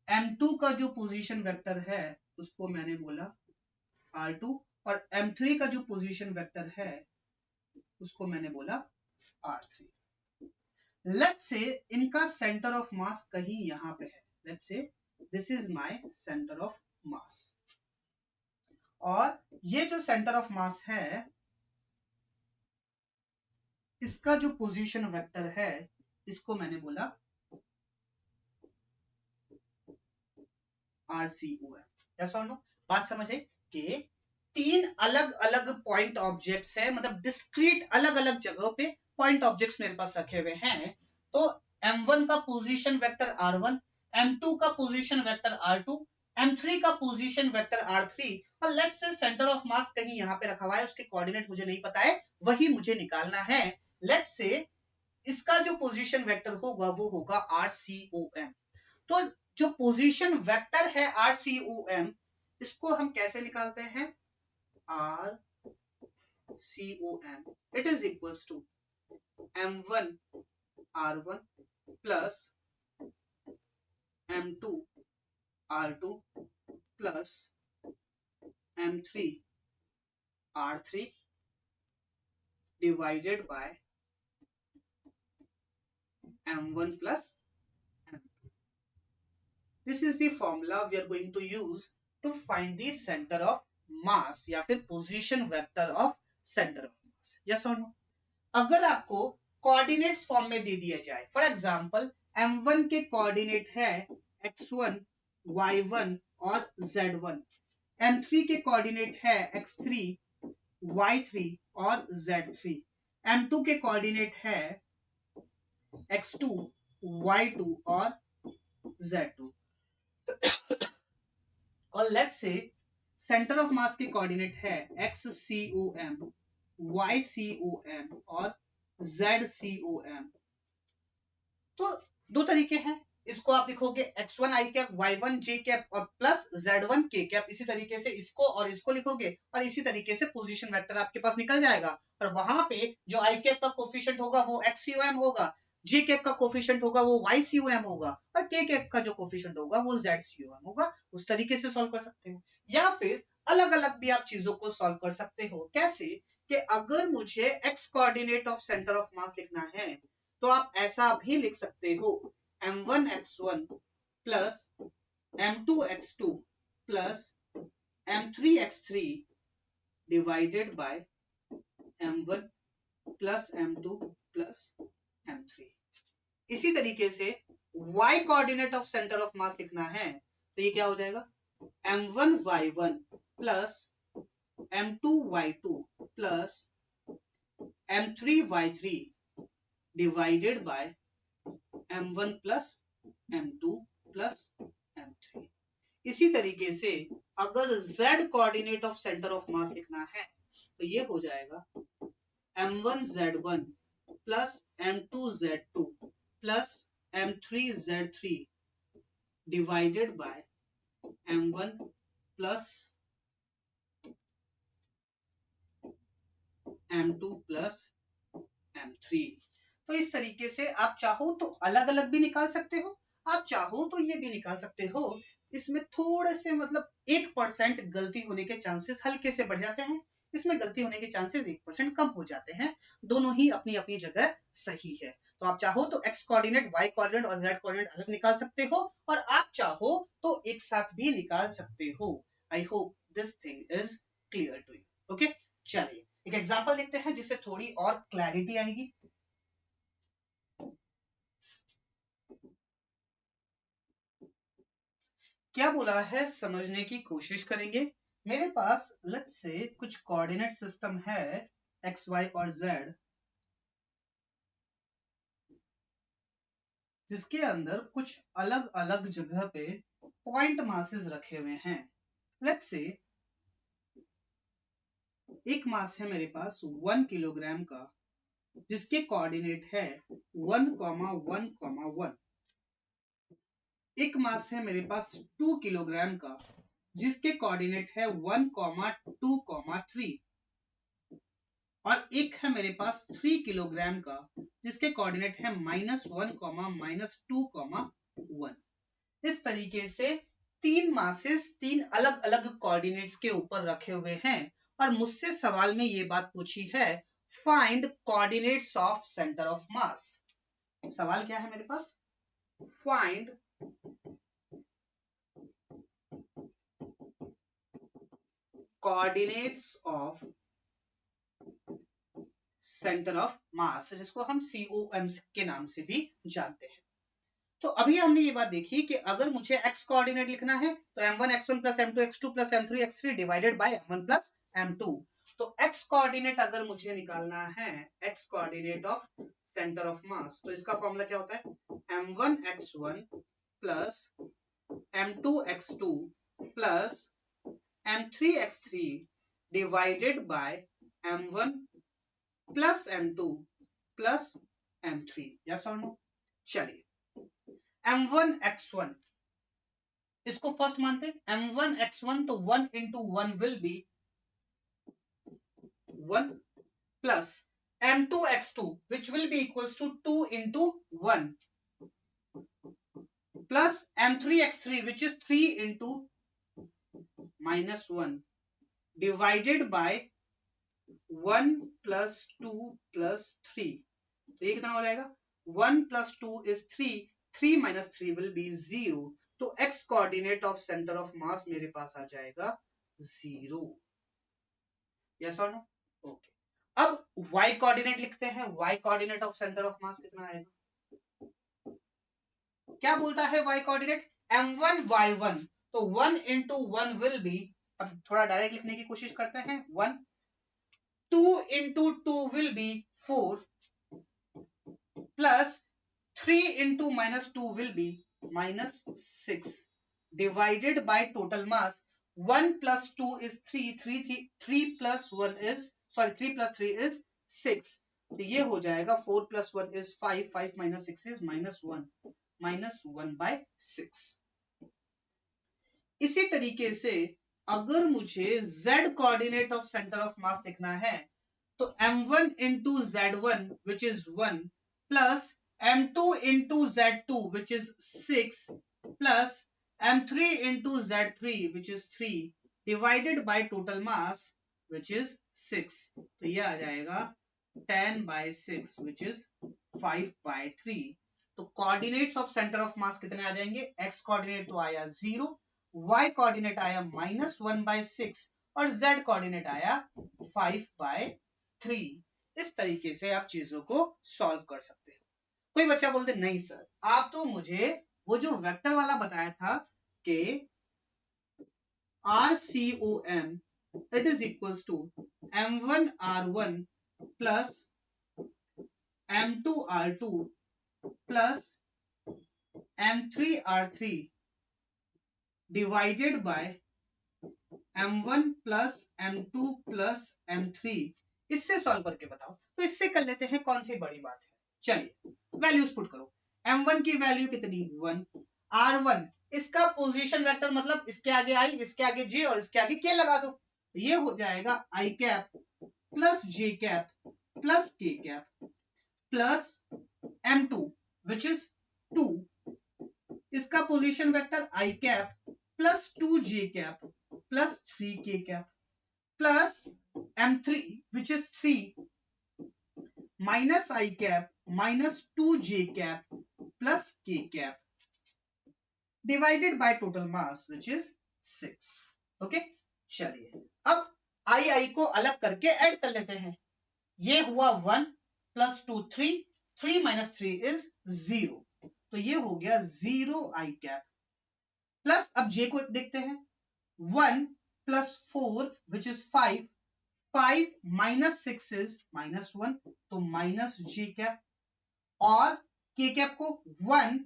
m2 का जो पोजीशन वेक्टर है उसको मैंने बोला r2, और m3 का जो पोजीशन वेक्टर है उसको मैंने बोला r3। लेट्स से इनका सेंटर ऑफ मास कहीं यहां पे है, let's say this is my centre of mass, और ये जो सेंटर ऑफ मास है इसका जो पोजीशन वेक्टर है इसको मैंने बोला RCOM। यस और नो, बात समझे कि तीन अलग अलग पॉइंट ऑब्जेक्ट्स है, मतलब डिस्क्रीट अलग अलग जगहों पे पॉइंट ऑब्जेक्ट्स मेरे पास रखे हुए हैं। तो m1 का पोजीशन वेक्टर r1, m2 का पोजीशन वेक्टर r2, m3 का पोजीशन वेक्टर r3, और लेट्स से सेंटर ऑफ मास कहीं यहाँ पे रखा हुआ है, उसके कोऑर्डिनेट मुझे नहीं पता है, वही मुझे निकालना है। लेट्स से इसका जो पोजीशन वेक्टर होगा वो होगा RCOM। तो जो पोजीशन वेक्टर है RCOM, इसको हम कैसे निकालते हैं, RCOM it is equals to m1 r1 plus m2 r2 plus m3 r3 divided by m1 plus m2। This is the formula we are going to use to find the center of mass या फिर position vector of center of mass। Yes or no? अगर आपको coordinates form में दे दिया जाए, for example m1 के coordinate है x1, y1 और z1, m3 के कोऑर्डिनेट है x3, y3 और z3, m2 के कोऑर्डिनेट है x2, y2 और z2, और let's say centre of mass के कोऑर्डिनेट है XCOM, YCOM और ZCOM। तो दो तरीके हैं, इसको आप लिखोगे x1 i cap, y1 j cap और प्लस z1 k कैप, इसी तरीके से इसको और इसको लिखोगे और इसी तरीके से पोजीशन वेक्टर आपके पास निकल जाएगा। और वहां पे जो i कैप का कोफिशिएंट होगा वो XCOM होगा, j कैप का कोफिशिएंट होगा वो YCOM होगा, और k कैप का जो कोफिशिएंट होगा वो ZCOM होगा। उस तरीके से सॉल्व कर सकते हो, या फिर अलग अलग भी आप चीजों को सॉल्व कर सकते हो। कैसे कि अगर मुझे x coordinate of centre of मास लिखना है तो आप ऐसा भी लिख सकते हो, m1 x1 plus m2 x2 plus m3 x3 divided by m1 plus m2 plus m3। इसी तरीके से y coordinate of centre of मास लिखना है तो ये क्या हो जाएगा, m1 y1 plus m2 y2 plus m3 y3 divided by m1 plus m2 plus m3। इसी तरीके से अगर z coordinate of centre of मास लिखना है तो ये हो जाएगा m1z1 plus m2z2 plus m3z3 divided by m1 plus m2 plus m3। तो इस तरीके से आप चाहो तो अलग अलग भी निकाल सकते हो, आप चाहो तो ये भी निकाल सकते हो। इसमें थोड़े से मतलब 1% गलती होने के चांसेस हल्के से बढ़ जाते हैं, इसमें गलती होने के चांसेस 1% कम हो जाते हैं। दोनों ही अपनी अपनी जगह सही है। तो आप चाहो तो x कोऑर्डिनेट, y कोऑर्डिनेट और z कोऑर्डिनेट अलग निकाल सकते हो, और आप चाहो तो एक साथ भी निकाल सकते हो। I hope this thing is clear to you. Okay, चलिए एक एग्जांपल देखते हैं जिससे थोड़ी और क्लैरिटी आएगी। क्या बोला है समझने की कोशिश करेंगे। मेरे पास लेट्स से कुछ कोऑर्डिनेट सिस्टम है x, y और z, जिसके अंदर कुछ अलग अलग जगह पे पॉइंट मासेस रखे हुए हैं। लेट्स से एक मास है मेरे पास 1 किलोग्राम का, जिसके कोऑर्डिनेट है 1,1,1। एक मास है मेरे पास 2 किलोग्राम का, जिसके कोऑर्डिनेट है 1,2,3। और एक है मेरे पास 3 किलोग्राम का, जिसके कोऑर्डिनेट है -1,-2,1। इस तरीके से तीन मासेस तीन अलग अलग कोऑर्डिनेट्स के ऊपर रखे हुए हैं, और मुझसे सवाल में ये बात पूछी है, find coordinates of centre of mass. सवाल क्या है मेरे पास, find coordinates of centre of mass, जिसको हम COM के नाम से भी जानते हैं। तो अभी हमने ये बात देखी कि अगर मुझे x कोऑर्डिनेट लिखना है तो m1 x1 plus m2 x2 plus m3 x3 divided by m1 plus m2। तो x कोऑर्डिनेट अगर मुझे निकालना है, x coordinate of centre of mass, तो इसका फॉर्मूला क्या होता है, m1 x1 plus m2 x2 plus m3 x3 divided by m1 plus m2 plus m3। Yes or no. चलिए m1 x1 इसको फर्स्ट मानते हैं, m1 x1 तो 1 into 1 will be 1 plus m2 x2 which will be equals to 2 into 1 plus m3 x3 which is 3 into -1 divided by 1 plus 2 plus 3। तो ये कितना हो जाएगा, 1 plus 2 is 3, 3 minus 3 will be 0। तो x coordinate of centre of मास मेरे पास आ जाएगा 0। Yes or no. Okay, अब y coordinate लिखते हैं। y coordinate of centre of मास कितना आएगा, क्या बोलता है y कोऑर्डिनेट, m1 y1, तो 1 into 1 will be, अब थोड़ा डायरेक्ट लिखने की कोशिश करते हैं, 1, 2 into 2 will be 4 plus 3 into -2 will be -6 divided by total mass 1 plus 2 is 3 plus 1 is 3 plus 3 is 6। तो ये हो जाएगा 4 plus 1 is 5, 5 minus 6 is -1 by 6। इसी तरीके से अगर मुझे z coordinate of centre of मास लिखना है तो m1 into z1 which is 1 plus m2 into z2 which is 6 plus m3 into z3 which is 3 divided by total mass which is 6। तो ये आ जाएगा 10 by 6 which is 5 by 3। तो coordinates of centre of मास कितने आ जाएंगे, x coordinate तो आया 0, y coordinate आया -1 by 6 और z कोऑर्डिनेट आया 5 by 3। इस तरीके से आप चीजों को सॉल्व कर सकते हो। कोई बच्चा बोलते नहीं सर, आप तो मुझे वो जो वेक्टर वाला बताया था कि RCOM it is equals to m1 r1 plus M2R2 plus M3R3 divided by M1 plus M2 plus M3। इससे सॉल्व करके बताओ। तो इससे कर लेते हैं, कौन सी बड़ी बात है। चलिए वैल्यूज पुट करो। M1 की वैल्यू कितनी 1, R1 इसका पोजीशन वेक्टर मतलब इसके आगे I, इसके आगे J और इसके आगे K लगा दो। ये हो जाएगा I cap plus J cap plus K cap plus M2 which is 2, इसका position vector I cap plus 2J cap plus 3K cap plus M3 which is 3 minus I cap minus 2J cap plus K cap divided by total mass which is 6। Okay चलिए अब I को अलग करके add कर लेते हैं। ये हुआ 1 plus 2 3, 3 minus 3 is 0, तो ये हो गया 0 I cap प्लस अब J को देखते हैं 1 plus 4 which is 5, 5 minus 6 is minus 1, तो minus J cap और K cap को 1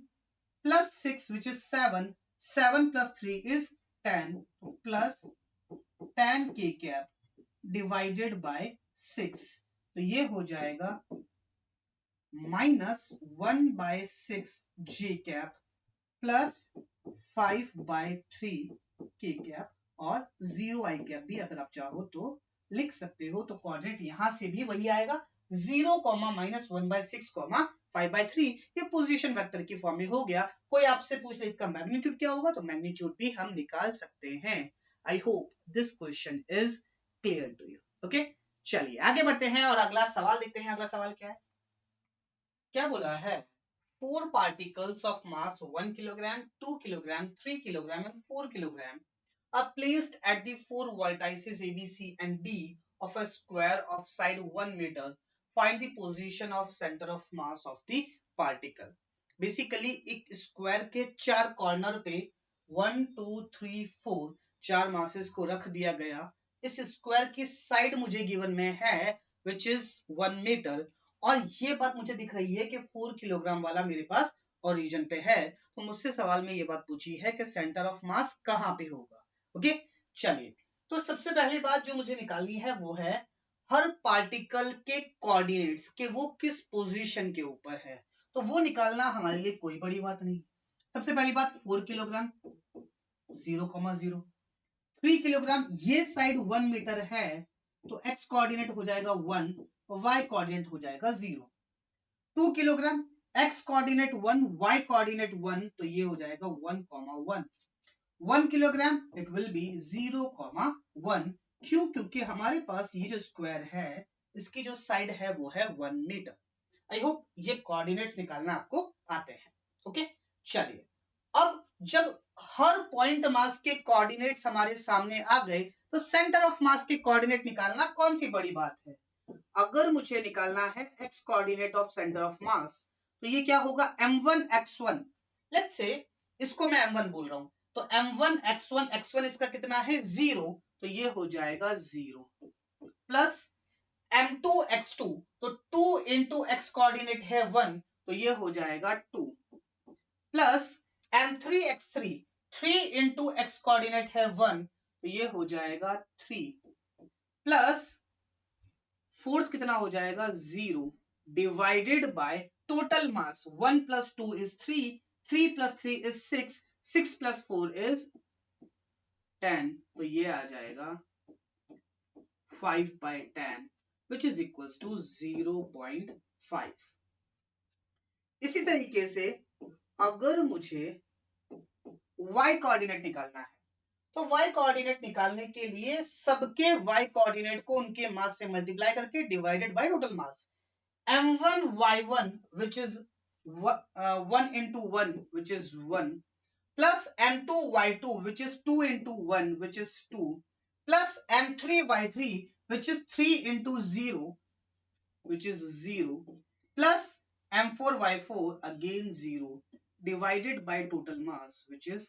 plus 6 which is 7, 7 plus 3 is 10, तो plus 10 K cap divided by 6, तो ये हो जाएगा minus 1 by 6 J cap plus 5 by 3 K cap और 0 I cap भी अगर आप चाहो तो लिख सकते हो। तो कोऑर्डिनेट यहां से भी वही आएगा 0, -1 by 6, 5 by 3। ये पोजीशन वेक्टर की फॉर्म में हो गया। कोई आपसे पूछ ले इसका मैग्नीट्यूड क्या होगा, तो मैग्नीट्यूड भी हम निकाल सकते हैं। I hope this question is clear to you. Okay चलिए आगे बढ़ते हैं और अगला सवाल देखते हैं। अगला सवाल क्या है, क्या बोला है 4 particles of mass 1 kilogram, 2 kilogram, 3 kilogram and 4 kilogram are placed at the 4 vertices A, B, C and D of a square of side 1 meter. Find the position of center of mass of the particle. Basically एक square के 4 corner पे 1 2 3 4 4 masses को रख दिया गया। इस square की side मुझे गिवन में है विच इज 1 मीटर और ये बात मुझे दिख रही है कि 4 किलोग्राम वाला मेरे पास ओरिजिन पे है। तो मुझसे सवाल में ये बात पूछी है कि सेंटर ऑफ मास कहां पे होगा। ओके चलिए तो सबसे पहली बात जो मुझे निकालनी है वो है हर पार्टिकल के कोऑर्डिनेट्स के वो किस पोजीशन के ऊपर है। तो वो निकालना हमारे लिए कोई बड़ी बात नहीं। सबसे पहली बात 4 किलोग्राम 0,0, 3 किलोग्राम ये साइड 1 मीटर है तो x कोऑर्डिनेट हो जाएगा 1 और y कोऑर्डिनेट हो जाएगा 0। 2 kilogram x coordinate 1 y coordinate 1 तो ये हो जाएगा 1,1। 1 किलोग्राम इट विल बी 0,1। क्यों? क्योंकि हमारे पास ये जो स्क्वायर है इसकी जो साइड है वो है 1 मीटर। आई होप ये कोऑर्डिनेट्स निकालना आपको आते हैं। ओके चलिए अब जब हर पॉइंट मास के कोऑर्डिनेट्स हमारे सामने आ गए तो सेंटर ऑफ मास के कोऑर्डिनेट निकालना कौन सी बड़ी बात है। अगर मुझे निकालना है x coordinate of centre of mass तो ये क्या होगा m1 x1। लेट्स से इसको मैं m1 बोल रहा हूं तो m1 x1 इसका कितना है 0 तो ये हो जाएगा 0 प्लस m2 x2 तो 2 इंटू x कोऑर्डिनेट है 1 तो ये हो जाएगा 2 plus m3 x3 3 into x coordinate है 1 तो ये हो जाएगा 3 प्लस फोर्थ कितना हो जाएगा 0 divided by total mass 1 plus 2 is 3, 3 plus 3 is 6, 6 plus 4 is 10 तो ये आ जाएगा 5/10 which is equals to 0.5। इसी तरीके से अगर मुझे y कोऑर्डिनेट निकालना है तो y कोऑर्डिनेट निकालने के लिए सबके y कोऑर्डिनेट को उनके मास से मल्टीप्लाई करके divided by total mass m1 y1 which is 1 into 1 which is 1 plus m2 y2 which is 2 into 1 which is 2 plus m3 y3 which is 3 into 0 which is 0 plus m4 y4 again 0 divided by total mass which is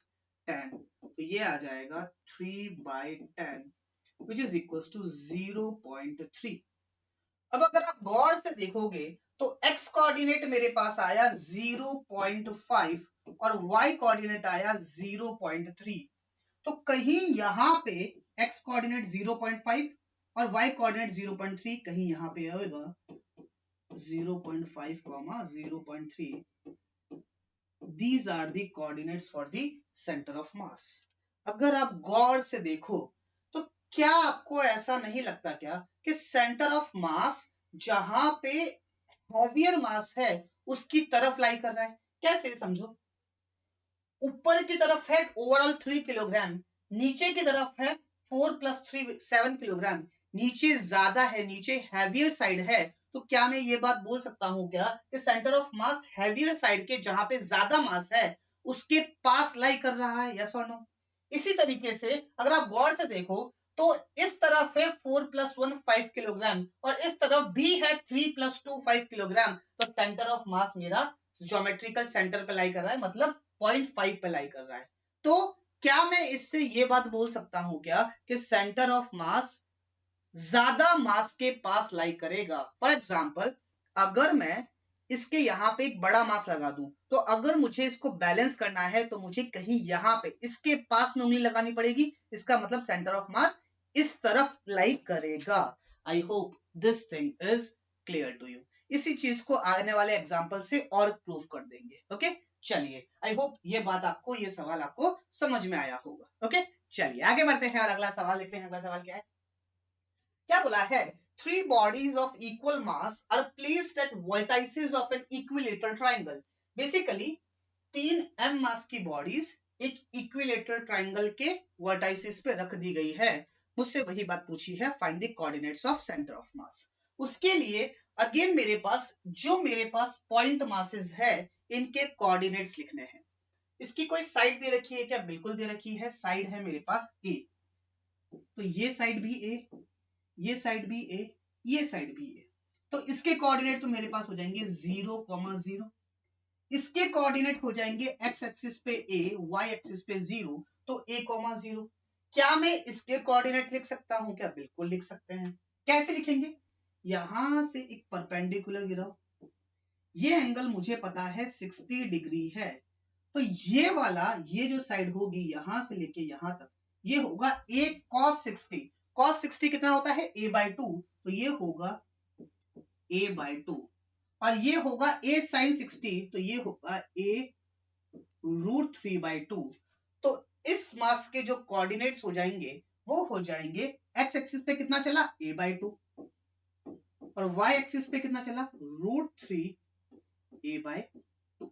10 तो ये आ जाएगा 3/10 which is equals to 0.3। अब अगर आप गौर से देखोगे तो x x coordinate मेरे पास आया 0.5 और y कोऑर्डिनेट आया 0.3। तो कहीं यहाँ पे x कोऑर्डिनेट 0.5 और y कोऑर्डिनेट 0.3, कहीं यहाँ पे होगा 0.5, 0.3। These are the coordinates for the center of mass। अगर आप गौर से देखो तो क्या आपको ऐसा नहीं लगता क्या कि सेंटर ऑफ मास जहां पे हैवियर मास है उसकी तरफ लाई कर रहा है? कैसे समझो, ऊपर की तरफ है ओवरऑल 3 किलोग्राम, नीचे की तरफ है 4 + 3 7 किलोग्राम, नीचे ज्यादा है, नीचे हैवियर साइड है। तो क्या मैं ये बात बोल सकता हूं क्या कि centre of mass heavier side के जहां पे ज्यादा मास है उसके पास लाई कर रहा है? Yes or no? इसी तरीके से अगर आप गौर से देखो तो इस तरफ है 4 + 1 5 किलोग्राम और इस तरफ भी है 3 + 2 5 किलोग्राम। तो सेंटर ऑफ मास मेरा ज्योमेट्रिकल सेंटर पे लाई कर रहा है, मतलब 0.5 पे लाई कर रहा है। तो क्या मैं इससे ये बात बोल सकता हूं क्या कि सेंटर ऑफ मास ज्यादा मास के पास लाई करेगा? फॉर एग्जाम्पल, अगर मैं इसके यहाँ पे एक बड़ा मास लगा दूं तो अगर मुझे इसको बैलेंस करना है तो मुझे कहीं यहाँ पे इसके पास में उंगली लगानी पड़ेगी। इसका मतलब सेंटर ऑफ मास इस तरफ लाई करेगा। I hope this thing is clear to you. इसी चीज को आने वाले एग्जाम्पल से और प्रूव कर देंगे। ओके चलिए, आई होप ये बात आपको, ये सवाल आपको समझ में आया होगा। ओके चलिए आगे बढ़ते हैं और अगला सवाल देखते हैं। अगला सवाल क्या है? क्या बोला है? 3 bodies of equal mass are placed at vertices of an equilateral triangle। Basically 3 m मास की बॉडीज एक इक्विलेटरल ट्राइंगल के वर्टाइसिस पे रख दी गई है। मुझसे वही बात पूछी है, find the coordinates of centre of मास। उसके लिए अगेन मेरे पास पॉइंट मासेस है, इनके कोऑर्डिनेट्स लिखने हैं। इसकी कोई साइड दे रखी है क्या? बिल्कुल दे रखी है। साइड है मेरे पास ए, तो ये साइड भी ए, ये साइड भी ए, ये साइड भी ए। तो इसके कोऑर्डिनेट तो मेरे पास हो जाएंगे 0, 0। इसके कोऑर्डिनेट हो जाएंगे एक्स एक्सिस पे ए, वाई एक्सिस पे 0, तो a, 0। क्या मैं इसके कोऑर्डिनेट लिख सकता हूं क्या? बिल्कुल लिख सकते हैं। कैसे लिखेंगे? यहां से एक परपेंडिकुलर गिराओ, ये एंगल मुझे पता है 60 डिग्री है, तो ये वाला, ये जो साइड होगी यहां से लेके यहां तक, ये होगा a cos 60। cos 60 कितना होता है? a/2, तो ये होगा a/2। और ये होगा a sin 60, तो ये होगा a√3/2। तो इस मास के जो कोऑर्डिनेट्स हो जाएंगे वो हो जाएंगे x एक्सिस पे कितना चला? a/2, और y एक्सिस पे कितना चला? √3a/2।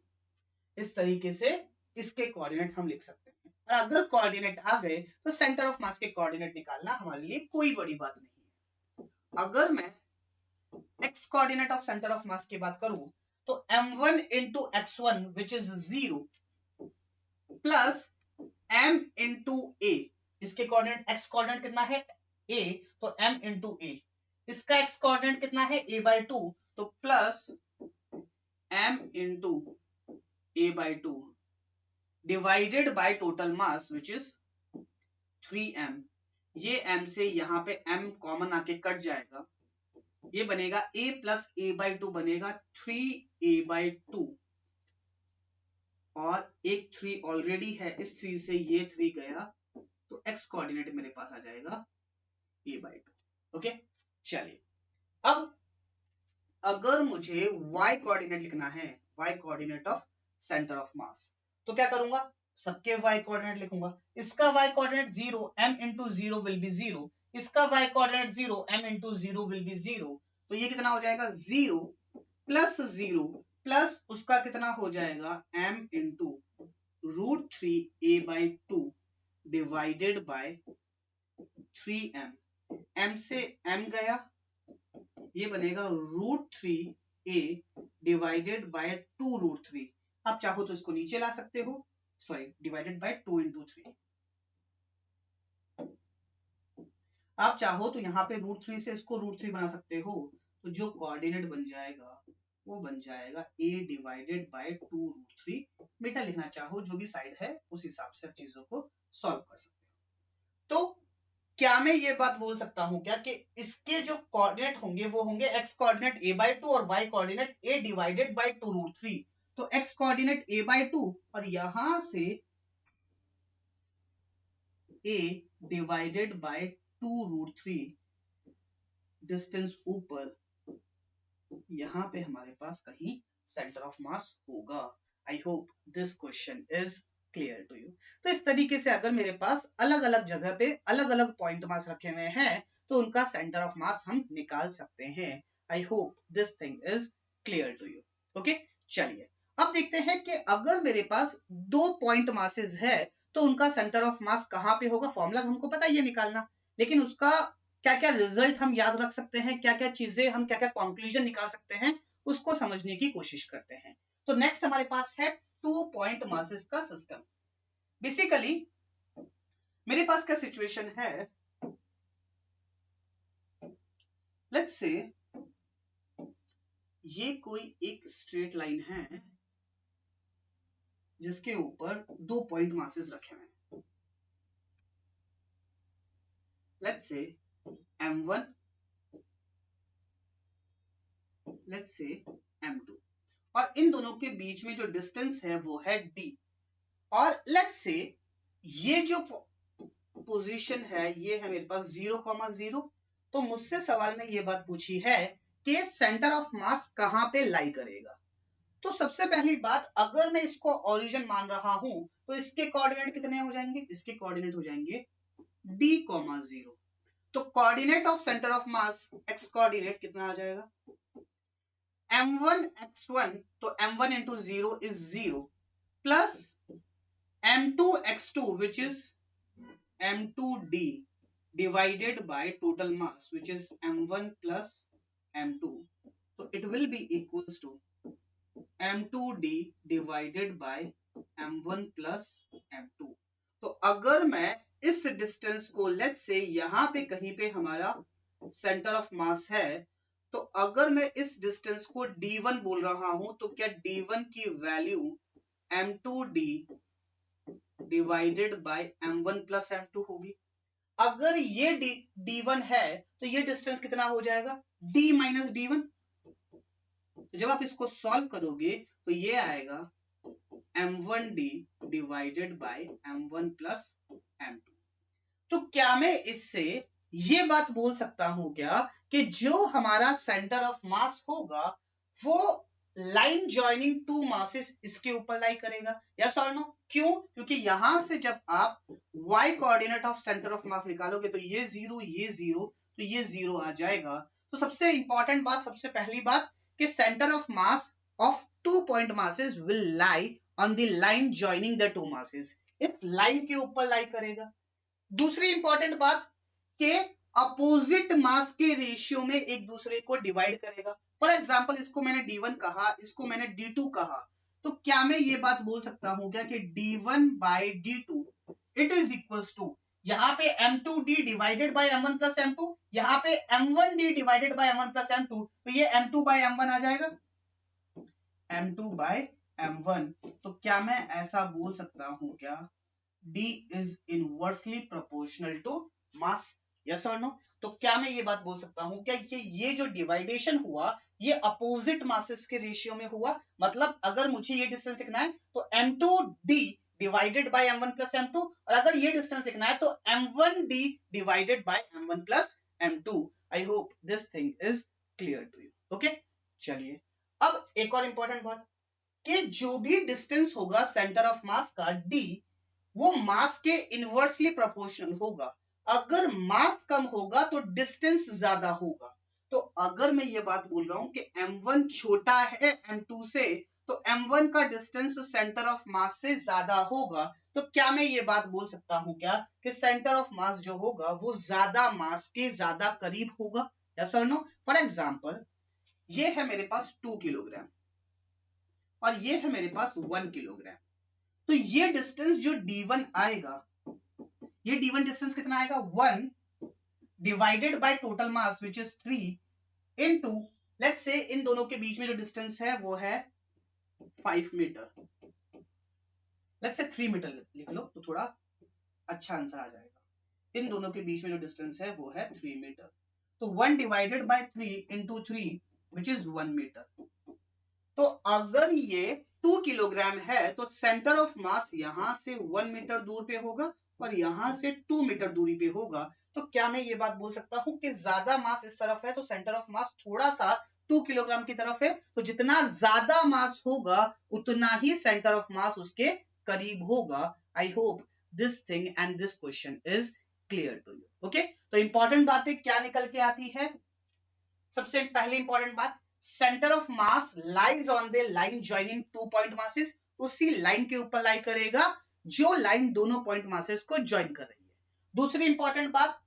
इस तरीके से इसके कोऑर्डिनेट हम लिख सकते हैं। और अगर कोऑर्डिनेट आ गए तो सेंटर ऑफ मास के कोऑर्डिनेट निकालना हमारे लिए कोई बड़ी बात नहीं है। अगर मैं x coordinate of centre of मास की बात करूं तो m1 into x1 which is 0 plus m into a, इसके कोऑर्डिनेट x कोऑर्डिनेट कितना है? a, तो m into a। इसका x कोऑर्डिनेट कितना है? a/2, तो plus m into a/2 divided by total mass which is 3m। ये m से यहां पे m कॉमन आके कट जाएगा, ये बनेगा a प्लस a/2 बनेगा 3a/2, और एक 3 ऑलरेडी है, इस 3 से ये 3 गया, तो x कोऑर्डिनेट मेरे पास आ जाएगा a/2। ओके चलिए, अब अगर मुझे y कोऑर्डिनेट लिखना है, y coordinate of centre of mass, तो क्या करूंगा? सबके y कोऑर्डिनेट लिखूंगा। इसका y coordinate 0, m into 0 will be 0। इसका y coordinate 0, m into 0 will be 0। तो ये कितना हो जाएगा? 0 प्लस 0 प्लस उसका कितना हो जाएगा? m into √3a/2 divided by 3m। m से m गया, ये बनेगा √3a डिवाइडेड बाय 2√3। आप चाहो तो इसको नीचे ला सकते हो, सॉरी डिवाइडेड बाय 2 into 3। आप चाहो तो यहाँ पे √3 से इसको √3 बना सकते हो, तो जो कोऑर्डिनेट बन जाएगा वो बन जाएगा a डिवाइडेड बाय 2√3। बेटा लिखना चाहो जो भी साइड है उस हिसाब से चीजों को सॉल्व कर सकते हो। तो क्या मैं ये बात बोल सकता हूं क्या कि इसके जो कोऑर्डिनेट होंगे वो होंगे x कोऑर्डिनेट a/2 और y coordinate a divided by 2√3। तो x कोऑर्डिनेट a/2 और यहां से a डिवाइडेड बाय 2√3 डिस्टेंस ऊपर, यहां पे हमारे पास कहीं सेंटर ऑफ मास होगा। I hope this question is clear to you. तो इस तरीके से अगर मेरे पास अलग अलग जगह पे अलग अलग पॉइंट मास रखे हुए हैं तो उनका सेंटर ऑफ मास हम निकाल सकते हैं। I hope this thing is clear to you. Okay, चलिए अब देखते हैं कि अगर मेरे पास दो पॉइंट मासेस है तो उनका सेंटर ऑफ मास कहां पे होगा। फॉर्मूला हमको पता है ये निकालना, लेकिन उसका क्या क्या रिजल्ट हम याद रख सकते हैं, क्या क्या चीजें हम क्या क्या कंक्लूजन निकाल सकते हैं, उसको समझने की कोशिश करते हैं। तो नेक्स्ट हमारे पास है 2 पॉइंट मासेस का सिस्टम। बेसिकली मेरे पास क्या सिचुएशन है, लेट्स से ये कोई एक स्ट्रेट लाइन है जिसके ऊपर 2 पॉइंट मासेस रखे हुए हैं। Let's say m1, let's say m2, और इन दोनों के बीच में जो डिस्टेंस है वो है d। और लेट्स से ये जो पोजीशन है ये है मेरे पास 0,0। तो मुझसे सवाल में ये बात पूछी है कि सेंटर ऑफ मास कहां पे लाई करेगा। तो सबसे पहली बात, अगर मैं इसको ओरिजिन मान रहा हूं तो इसके कोऑर्डिनेट कितने हो जाएंगे, इसके कोऑर्डिनेट हो जाएंगे d,0। तो coordinate of centre of mass x coordinate कितना आ जाएगा, m1 x1, तो m1 into 0 is 0 plus m2 x2 which is m2d divided by total mass which is m1 plus m2, so it will be equals to m2d divided by m1 plus m2। तो अगर मैं इस distance को let's say यहां पे कहीं पे हमारा सेंटर ऑफ मास है, तो अगर मैं इस डिस्टेंस को d1 बोल रहा हूं तो क्या d1 की value m2d divided by m1 plus m2 होगी। अगर ये d1 है तो ये डिस्टेंस कितना हो जाएगा, d माइनस d1। तो जब आप इसको सॉल्व करोगे तो ये आएगा m1d divided by m1 plus m2। तो क्या मैं इससे ये बात बोल सकता हूं क्या कि जो हमारा सेंटर ऑफ मास होगा वो लाइन जॉइनिंग टू मासेस इसके ऊपर लाई करेगा, यस और नो। क्यों, क्योंकि यहां से जब आप y coordinate of centre of मास निकालोगे तो ये 0 ये 0 तो ये 0 आ जाएगा। तो सबसे इंपॉर्टेंट बात, सबसे पहली बात कि centre of mass of 2 point masses will lie on the line joining the 2 masses, इस लाइन के ऊपर लाई करेगा। दूसरी इंपॉर्टेंट बात के अपोजिट मास के रेशियो में एक दूसरे को डिवाइड करेगा। फॉर एग्जांपल इसको मैंने d1 कहा, इसको मैंने d2 कहा, तो क्या मैं ये बात बोल सकता हूं क्या कि d1 by d2 it is equals to, यहाँ पे m2d divided by m1 plus m2, यहाँ पे m1d divided by m1 plus m2, तो ये m2 by m1 आ जाएगा, m2 by m1। तो क्या मैं ऐसा बोल सकता हूं क्या d is inversely proportional to mass, yes or no। तो क्या मैं ये बात बोल सकता हूं क्या ये जो डिवाइडेशन हुआ ये अपोजिट मासेस के रेशियो में हुआ। मतलब अगर मुझे ये डिस्टेंस लिखना है तो m2d divided by m1 plus m2, और अगर ये डिस्टेंस लिखना है तो m1d divided by m1 plus m2। I hope this thing is clear to you. Okay, चलिए अब एक और इंपॉर्टेंट बात कि जो भी डिस्टेंस होगा सेंटर ऑफ मास का d, वो मास के इनवर्सली प्रोपोर्शनल होगा। अगर मास कम होगा तो डिस्टेंस ज्यादा होगा। तो अगर मैं ये बात बोल रहा हूं कि m1 छोटा है m2 से, तो m1 का डिस्टेंस सेंटर ऑफ मास से ज्यादा होगा। तो क्या मैं ये बात बोल सकता हूं क्या कि सेंटर ऑफ मास जो होगा वो ज्यादा मास के ज्यादा करीब होगा, yes or no. For example ये है मेरे पास 2 किलोग्राम और ये है मेरे पास 1 किलोग्राम। तो ये डिस्टेंस जो d1 आएगा, ये d1 डिस्टेंस कितना आएगा 1 divided by total mass which is 3 into, let's say इन दोनों के बीच में जो डिस्टेंस है वो है 5 मीटर, लेट्स से 3 मीटर लिख लो तो थोड़ा अच्छा आंसर आ जाएगा। इन दोनों के बीच में जो डिस्टेंस है वो है 3 मीटर। तो 1 divided by 3 into 3 which is 1 metre. तो अगर ये 2 किलोग्राम है तो सेंटर ऑफ मास यहां से 1 मीटर दूर पे होगा और यहां से 2 मीटर दूरी पे होगा। तो क्या मैं ये बात बोल सकता हूं कि ज्यादा मास इस तरफ है तो सेंटर ऑफ मास थोड़ा सा 2 किलोग्राम की तरफ है। तो जितना ज्यादा मास होगा उतना ही सेंटर ऑफ मास उसके करीब होगा। I hope this thing and this question is clear to you. Okay, तो इंपॉर्टेंट बातें क्या निकल के आती है? सबसे पहली इंपॉर्टेंट बात, centre of mass lies on the line joining 2 point masses. उसी लाइन के ऊपर लाई करेगा जो लाइन दोनों पॉइंट मासेस को ज्वाइन कर रही है। दूसरी इंपॉर्टेंट बात,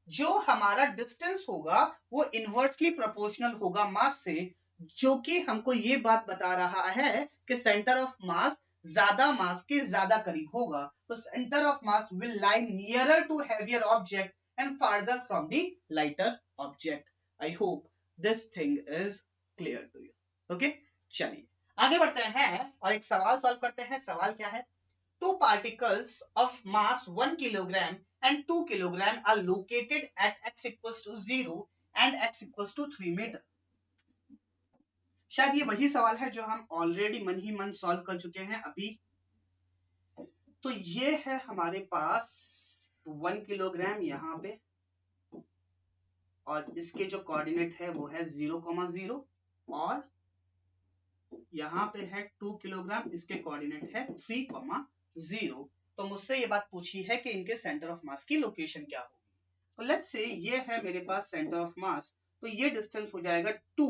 जो हमारा डिस्टेंस होगा वो इनवर्सली प्रोपोर्शनल होगा मास से, जो कि हमको ये बात बता रहा है कि सेंटर ऑफ मास ज्यादा मास के ज्यादा करीब होगा। तो centre of mass will lie nearer to heavier object and farther from the lighter object. I hope this thing is clear to you. Okay, चलिए आगे बढ़ते हैं और एक सवाल सॉल्व करते हैं। सवाल क्या है? Two particles of mass 1 kilogram and 2 kilogram are located at x equals to 0 and x equals to 3 meter. शायद ये वही सवाल है जो हम ऑलरेडी मन ही मन सॉल्व कर चुके हैं अभी। तो ये है हमारे पास 1 किलोग्राम यहाँ पे और इसके जो कोऑर्डिनेट है वो है 0,0 और यहाँ पे है 2 किलोग्राम, इसके कोऑर्डिनेट है 3,0। तो मुझसे ये बात पूछी है कि इनके सेंटर ऑफ मास की लोकेशन क्या होगी। तो लेट्स से ये है मेरे पास सेंटर ऑफ मास, तो ये डिस्टेंस हो जाएगा 2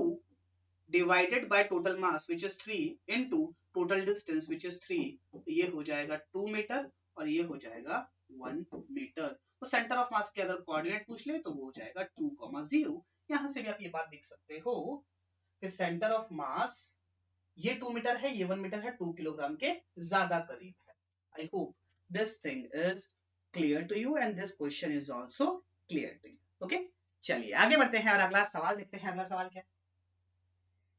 divided by total mass which is 3 into total distance which is 3। तो ये हो जाएगा 2 मीटर और ये हो जाएगा 1 मीटर। तो सेंटर ऑफ मास के अगर कोऑर्डिनेट पूछ ले तो वो हो जाएगा 2,0। यहां से भी आप ये बात देख सकते हो कि सेंटर ऑफ मास ये 2 मीटर है, ये 1 मीटर है, 2 किलोग्राम के ज्यादा करीब है। I hope this thing is clear to you and this question is also clear to you. Okay, चलिए आगे बढ़ते हैं और अगला सवाल देखते हैं। अगला सवाल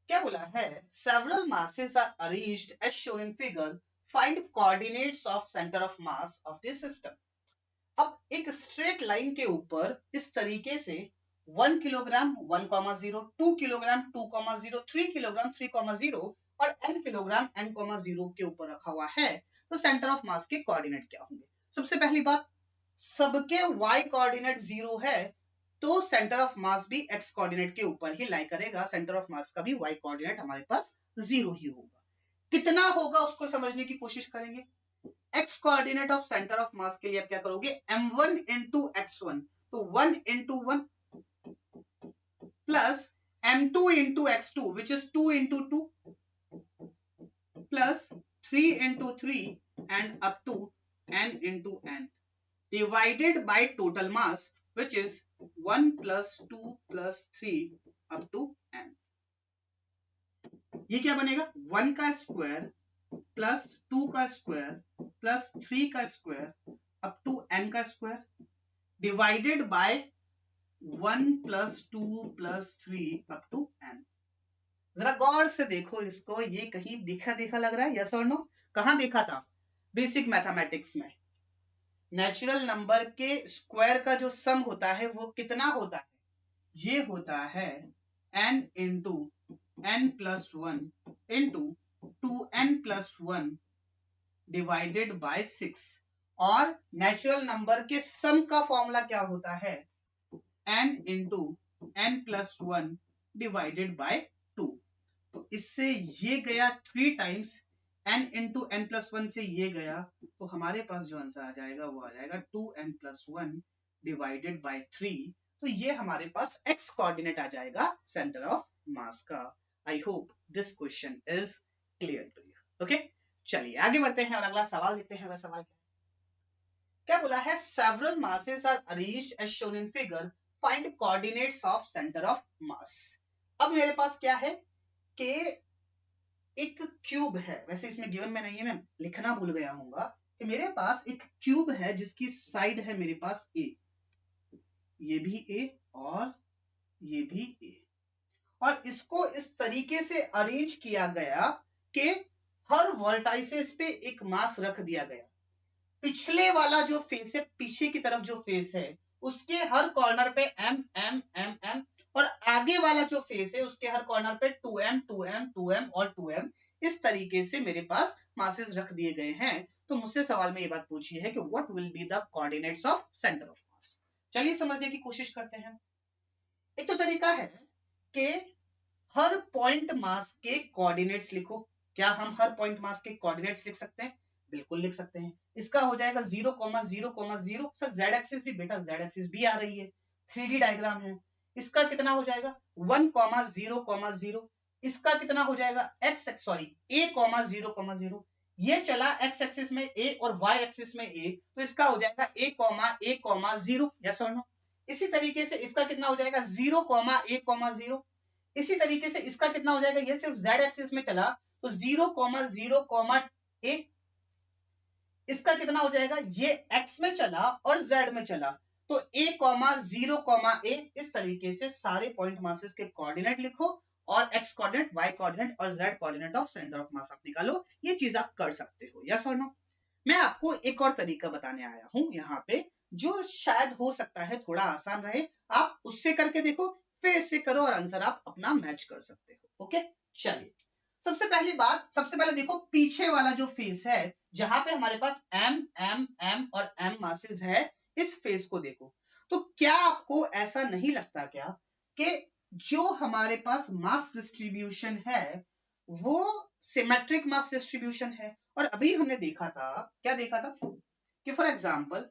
क्या बोला है? Several masses are arranged as shown in figure. Find coordinates of center of mass of this system. अब एक स्ट्रेट लाइन के ऊपर इस तरीके से 1 किलोग्राम 1,0, 2 किलोग्राम 2,0, 3 किलोग्राम 3,0 और n किलोग्राम n,0 के ऊपर रखा हुआ है। तो सेंटर ऑफ मास के कोऑर्डिनेट क्या होंगे? सबसे पहली बात, सबके y कोऑर्डिनेट 0 है तो सेंटर ऑफ मास भी x कोऑर्डिनेट के ऊपर ही लाई करेगा। सेंटर ऑफ मास का भी y कोऑर्डिनेट हमारे पास 0 ही होगा। कितना होगा उसको समझने की कोशिश करेंगे। x coordinate of centre of mass के लिए आप क्या करोगे? m1 इंटू x1, तो 1 into 1 plus m2 into x2 which is 2 into 2 plus 3 into 3 and up to n into n divided by total mass which is 1 plus 2 plus 3 up to n। ये क्या बनेगा? 1 का स्क्वायर प्लस 2 का square plus 3 का square up to n का square divided by 1 plus 2 plus 3 up to n। जरा गौर से देखो इसको, ये कहीं देखा देखा लग रहा है? Yes or no? कहां देखा था? बेसिक मैथमेटिक्स में। नेचुरल नंबर के स्क्वायर का जो सम होता है वो कितना होता है? ये होता है n into n plus 1 into 2n plus 1 divided bye 6। और नेचुरल नंबर के सम का फॉर्मूला क्या होता है? n into n plus 1 divided bye 2। तो इससे ये गया 3 times, n into n plus 1 से ये गया, तो हमारे पास जो आंसर आ जाएगा वो आ जाएगा 2n प्लस 1 डिवाइडेड बाय 3। तो ये हमारे पास x कोऑर्डिनेट आ जाएगा सेंटर ऑफ मास का। I hope this question is clear to you. Okay, चलिए आगे बढ़ते हैं और अगला सवाल देखते हैं। अगला सवाल क्या बोला है? Several masses are arranged as shown in figure. Find coordinates of center of mass. अब मेरे पास क्या है कि एक क्यूब है, वैसे इसमें गिवन में नहीं है, मैं लिखना भूल गया हूँगा कि मेरे पास एक क्यूब है जिसकी साइड है मेरे पास a, ये भी a और ये भी a, और इसको इस तरीके से अरेंज किया गया कि हर वर्टाइसेस पे एक मास रख दिया गया। पिछले वाला जो फेस है, पीछे की तरफ जो फेस है, उसके हर कॉर्नर पे m m m m, और आगे वाला जो फेस है उसके हर कॉर्नर पे 2m 2m 2m और 2m, इस तरीके से मेरे पास मासेस रख दिए गए हैं। तो मुझसे सवाल में ये बात पूछी है कि what will be the coordinates of centre of मास। चलिए समझने की कोशिश करते हैं। एक तो तरीका है कि हर पॉइंट मास के कोऑर्डिनेट्स लिखो। क्या हम हर पॉइंट मास के कोऑर्डिनेट्स लिख सकते हैं? बिल्कुल लिख सकते हैं। इसका हो जाएगा 0,0,0। सर जेड एक्सिस भी, बेटा जेड एक्सिस भी आ रही है, 3D डायग्राम है। इसका कितना हो जाएगा 1,0,0। इसका कितना हो जाएगा a,0,0। ये चला x एक्सिस में a और y एक्सिस में a, तो इसका हो जाएगा a,0। Yes or no? इसी तरीके से इसका कितना हो जाएगा 0,a,0। इसी तरीके से इसका कितना हो जाएगा, ये सिर्फ z एक्सिस में चला तो 0,0,a। इसका कितना हो जाएगा, ये x में चला और z में चला तो a,0,a। इस तरीके से सारे पॉइंट मासेस के कोऑर्डिनेट लिखो और x कोऑर्डिनेट, y कोऑर्डिनेट और z coordinate of centre of मास आप निकालो। ये चीज आप कर सकते हो। Yes or no? मैं आपको एक और तरीका बताने आया हूं यहाँ पे, जो शायद हो सकता है थोड़ा आसान रहे। आप उससे करके देखो, फिर इससे करो और आंसर आप अपना मैच कर सकते हो। ओके, चलिए सबसे पहली बात, सबसे पहले देखो पीछे वाला जो फेस है जहां पे हमारे पास m m m और m मासेस है, इस फेस को देखो। तो क्या आपको ऐसा नहीं लगता क्या कि जो हमारे पास मास डिस्ट्रीब्यूशन है वो सिमेट्रिक मास डिस्ट्रीब्यूशन है? और अभी हमने देखा था, क्या देखा था कि फॉर एग्जांपल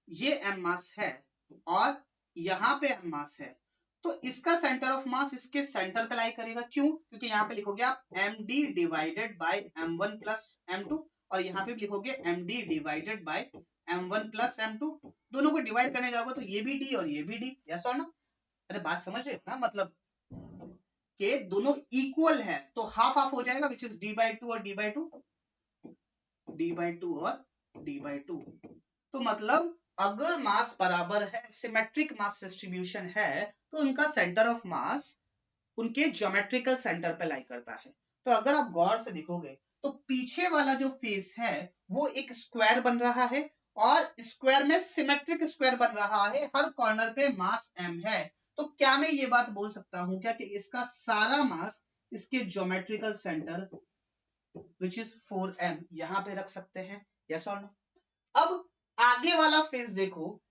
ये m मास है और यहाँ पे m मास है, तो इसका सेंटर ऑफ मास इसके सेंटर पे लाई करेगा। क्यों? क्योंकि यहाँ पे लिखोगे आप md divided by m1 plus m2, और यहाँ पे लिखोगे md divided by m1 plus m2। दोनों को डिवाइड करने जाओगे तो ये भी d और ये भी d। Yes or no? अरे बात समझ रहे हो ना? मतलब कि दोनों इक्वल है तो हाफ हाफ हो जाएगा, विच इज d/2 और d/2, d/2 और d/2। तो मतलब अगर मास बराबर है, सिमेट्रिक मास डिस्ट्रीब्यूशन है, तो उनका सेंटर ऑफ मास उनके ज्योमेट्रिकल सेंटर पे लाई करता है। तो अगर आप गौर से देखोगे तो पीछे वाला जो फेस है वो एक स्क्वायर बन रहा है और स्क्वायर में सिमेट्रिक स्क्वायर बन रहा है, हर कॉर्नर पे मास m है। तो क्या मैं ये बात बोल सकता हूं क्या कि इसका सारा मास इसके geometrical centre which is 4m यहां पे रख सकते हैं? Yes or no? अब आगे वाला फेस देखो,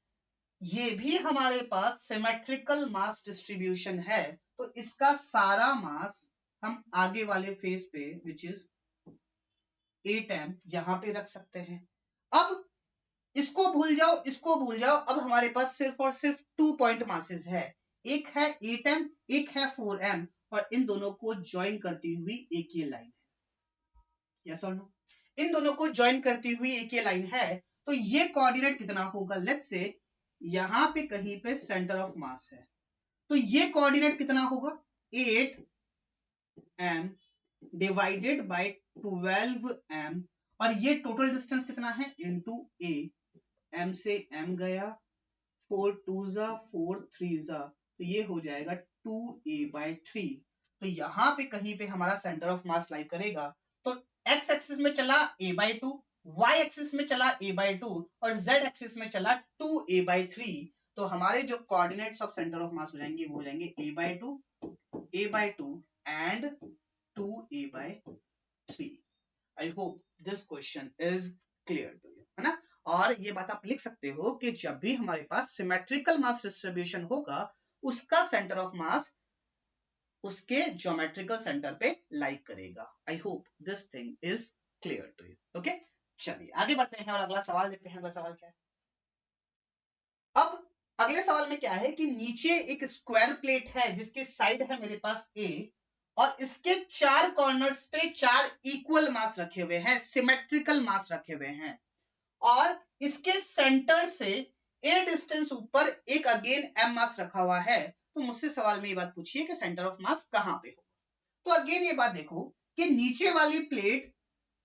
ये भी हमारे पास सिमेट्रिकल मास डिस्ट्रीब्यूशन है, तो इसका सारा मास हम आगे वाले फेस पे विच इज 8m यहां पे रख सकते हैं। अब इसको भूल जाओ, इसको भूल जाओ, अब हमारे पास सिर्फ और सिर्फ 2 पॉइंट मासेस है, एक है 8m एक है 4m, और इन दोनों को ज्वाइन करती हुई एक ये लाइन है। Yes or no? इन दोनों को ज्वाइन करती हुई एक ये लाइन है, तो ये कोऑर्डिनेट कितना होगा, लेट्स से यहां पे कहीं पे सेंटर ऑफ मास है, तो ये कोऑर्डिनेट कितना होगा 8m डिवाइडेड बाय 12m, और ये टोटल डिस्टेंस कितना है इनटू a, m से m गया, 4 2 4 3, तो ये हो जाएगा 2a/3। तो यहाँ पे कहीं पे हमारा सेंटर ऑफ मास लाई करेगा, तो x एक्सिस में चला a/2, y एक्सिस में चला a/2 और z एक्सिस में चला 2a/3। तो हमारे जो coordinates of centre of mass हो जाएंगे वो हो जाएंगे a/2 and 2a/3। I hope this question is clear to you, है ना? और ये बात आप लिख सकते हो कि जब भी हमारे पास सिमेट्रिकल मास डिस्ट्रीब्यूशन होगा, उसका सेंटर ऑफ मास उसके ज्योमेट्रिकल सेंटर पे लाई करेगा। I hope this thing is clear to you. Okay, चलिए आगे बढ़ते हैं और अगला सवाल देखते हैं। अगला सवाल क्या है? अब अगले सवाल में क्या है कि नीचे एक स्क्वायर प्लेट है जिसके साइड है मेरे पास a, और इसके 4 कॉर्नर्स पे 4 इक्वल मास रखे हुए हैं, सिमेट्रिकल मास रखे हुए हैं, और इसके सेंटर से a डिस्टेंस ऊपर एक अगेन m मास रखा हुआ है। तो मुझसे सवाल में ये बात पूछिए कि सेंटर ऑफ मास कहां पे होगा। तो अगेन ये बात देखो कि नीचे वाली प्लेट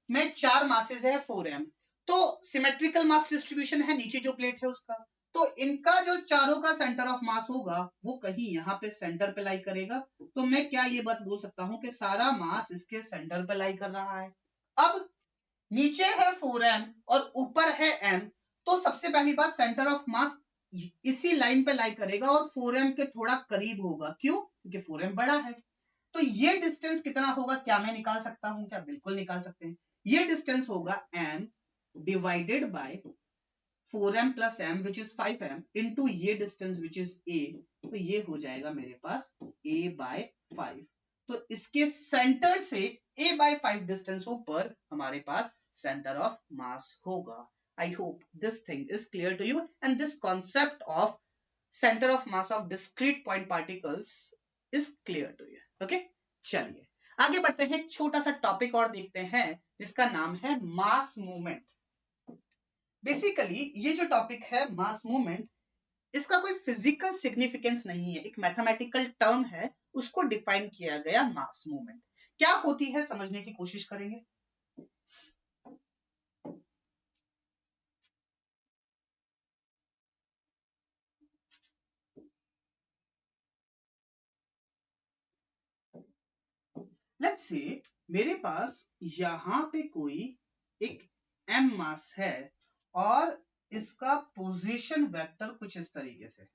में 4 मासेस है 4m, तो सिमेट्रिकल मास डिस्ट्रीब्यूशन है नीचे जो प्लेट है उसका, तो इनका जो चारों का सेंटर ऑफ मास होगा वो कहीं यहाँ पे सेंटर पे लाई करेगा। तो मैं क्या ये बात बोल सकता हूं कि सारा मास इसके सेंटर पे लाई कर रहा है। अब नीचे है 4m और ऊपर है m, तो सबसे पहली बात सेंटर ऑफ मास इसी लाइन पे लाई करेगा और 4m के थोड़ा करीब होगा। क्यों? क्योंकि 4m बड़ा है। तो ये डिस्टेंस कितना होगा, क्या मैं निकाल सकता हूं? क्या बिल्कुल निकाल सकते हैं। ये डिस्टेंस होगा m divided by 4m plus m which is 5m into ये डिस्टेंस विच इज a, तो ये हो जाएगा मेरे पास a बाय 5। तो इसके सेंटर से a बाय 5 डिस्टेंस ऊपर हमारे पास सेंटर ऑफ मास होगा। I hope this thing is clear to you and this concept of centre of mass of discrete point particles is clear to you. Okay, चलिए आगे बढ़ते हैं। छोटा सा टॉपिक और देखते हैं जिसका नाम है मास मूवमेंट। बेसिकली ये जो टॉपिक है मास मूवमेंट, इसका कोई फिजिकल सिग्निफिकेंस नहीं है, एक मैथमेटिकल टर्म है, उसको डिफाइन किया गया मास मूवमेंट। क्या होती है समझने की कोशिश करेंगे। लेट्स से मेरे पास यहां पे कोई एक m मास है और इसका पोजीशन वेक्टर कुछ इस तरीके से,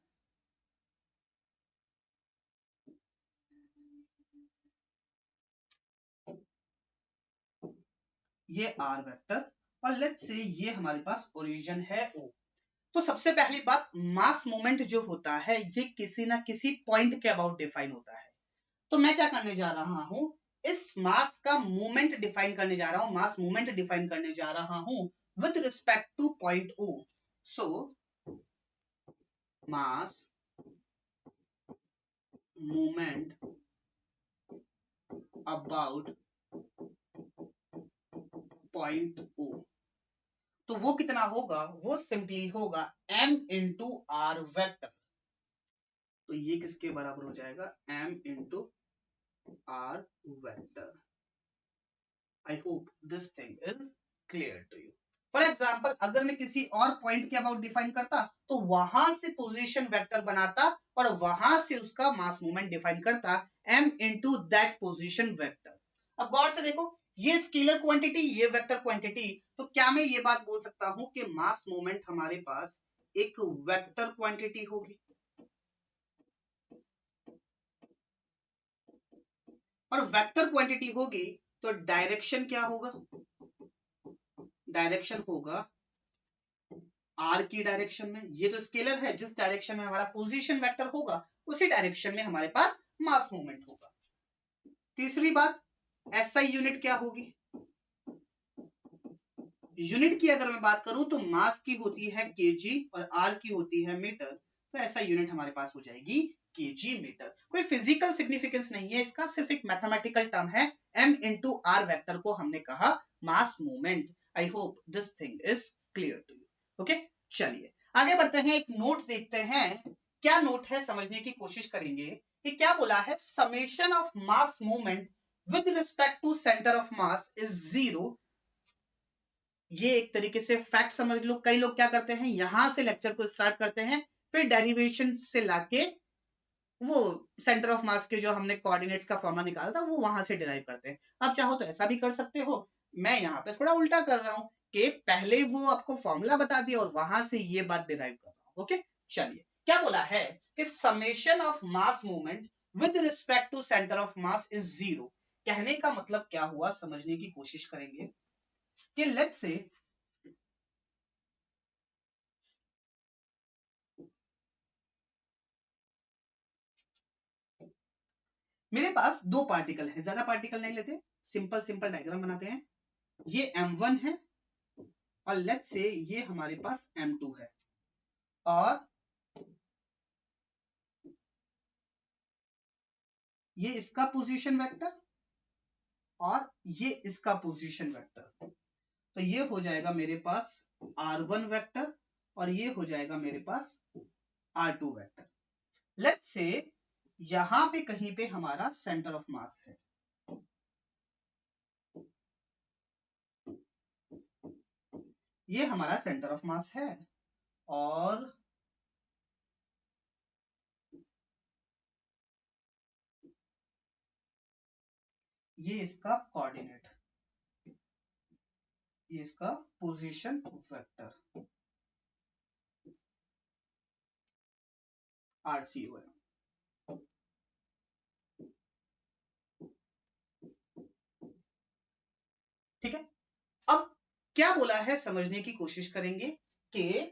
ये r वेक्टर, और लेट्स से ये हमारे पास ओरिजिन है o। तो सबसे पहली बात, मास मूवमेंट जो होता है ये किसी ना किसी पॉइंट के अबाउट डिफाइन होता है। तो मैं क्या करने जा रहा हूं, इस मास का मूवमेंट डिफाइन करने जा रहा हूं, मास मूवमेंट डिफाइन करने जा रहा हूं with respect two point O। So mass movement about point O, तो वो कितना होगा, वो सिंपली होगा m इंटू आर वेक्टर। तो ये किसके बराबर हो जाएगा, m into r vector. I hope this thing is clear to you. For example अगर मैं किसी और पॉइंट के अबाउट डिफाइन करता तो वहां से पोजीशन वेक्टर बनाता और वहां से उसका मास मूवमेंट डिफाइन करता m into that position vector. अब गौर से देखो, ये स्केलर क्वांटिटी, ये वेक्टर क्वांटिटी, तो क्या मैं ये बात बोल सकता हूं कि मास मूवमेंट हमारे पास एक वेक्टर क्वांटिटी होगी, और वेक्टर क्वांटिटी होगी तो डायरेक्शन क्या होगा, डायरेक्शन होगा आर की डायरेक्शन में। ये तो स्केलर है, जिस डायरेक्शन में हमारा पोजीशन वेक्टर होगा उसी डायरेक्शन में हमारे पास मास मूवमेंट होगा। तीसरी बात, एसआई यूनिट क्या होगी, यूनिट की अगर मैं बात करूं तो मास की होती है केजी और आर की होती है मीटर, तो ऐसा यूनिट हमारे पास हो जाएगी केजी मीटर। कोई फिजिकल सिग्निफिकेंस नहीं है इसका, सिर्फ एक मैथमेटिकल टर्म है, m इंटू आर वेक्टर को हमने कहा mass movement. I hope this thing is clear to you. Okay, चलिए आगे बढ़ते हैं, एक नोट देखते हैं। क्या नोट है समझने की कोशिश करेंगे कि क्या बोला है, summation of mass movement with respect to centre of mass is 0। ये एक तरीके से फैक्ट समझ लो। कई लोग क्या करते हैं, यहां से लेक्चर को स्टार्ट करते हैं, फिर डेरिवेशन से लाके वो सेंटर ऑफ मास के जो हमने कोऑर्डिनेट्स का फॉर्मूला निकाला था वो वहां से डिराइव करते हैं। आप चाहो तो ऐसा भी कर सकते हो, मैं यहाँ पे थोड़ा उल्टा कर रहा हूँ कि पहले वो आपको फॉर्मूला बता दिया और वहां से ये बात डिराइव कर रहा हूँ। ओके, चलिए क्या बोला है कि summation of mass movement with respect to centre of mass is 0। कहने का मतलब क्या हुआ समझने की कोशिश करेंगे कि लेट्स से मेरे पास दो पार्टिकल है, ज्यादा पार्टिकल नहीं लेते, सिंपल सिंपल डायग्राम बनाते हैं। ये m1 है और लेट्स से ये हमारे पास m2 है, और ये इसका पोजीशन वेक्टर और ये इसका पोजीशन वेक्टर। तो ये हो जाएगा मेरे पास r1 वेक्टर और ये हो जाएगा मेरे पास r2 वेक्टर। लेट्स से यहां पे कहीं पे हमारा सेंटर ऑफ मास है, ये हमारा सेंटर ऑफ मास है, और ये इसका कोऑर्डिनेट, ये इसका पोजीशन वेक्टर RCO है। ठीक है, अब क्या बोला है समझने की कोशिश करेंगे कि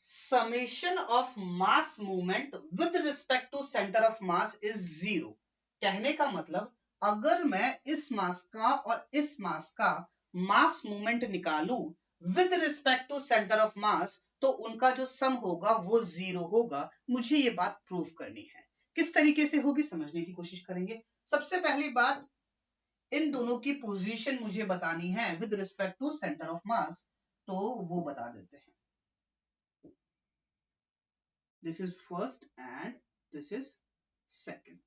summation of mass movement with respect to centre of mass is 0। कहने का मतलब अगर मैं इस मास का और इस मास का मास मूवमेंट निकालूं with respect to centre of mass, तो उनका जो सम होगा वो 0 होगा। मुझे ये बात प्रूव करनी है। किस तरीके से होगी समझने की कोशिश करेंगे। सबसे पहली बात, इन दोनों की पोजीशन मुझे बतानी है with respect to centre of mass, तो वो बता देते हैं। This is first and this is second.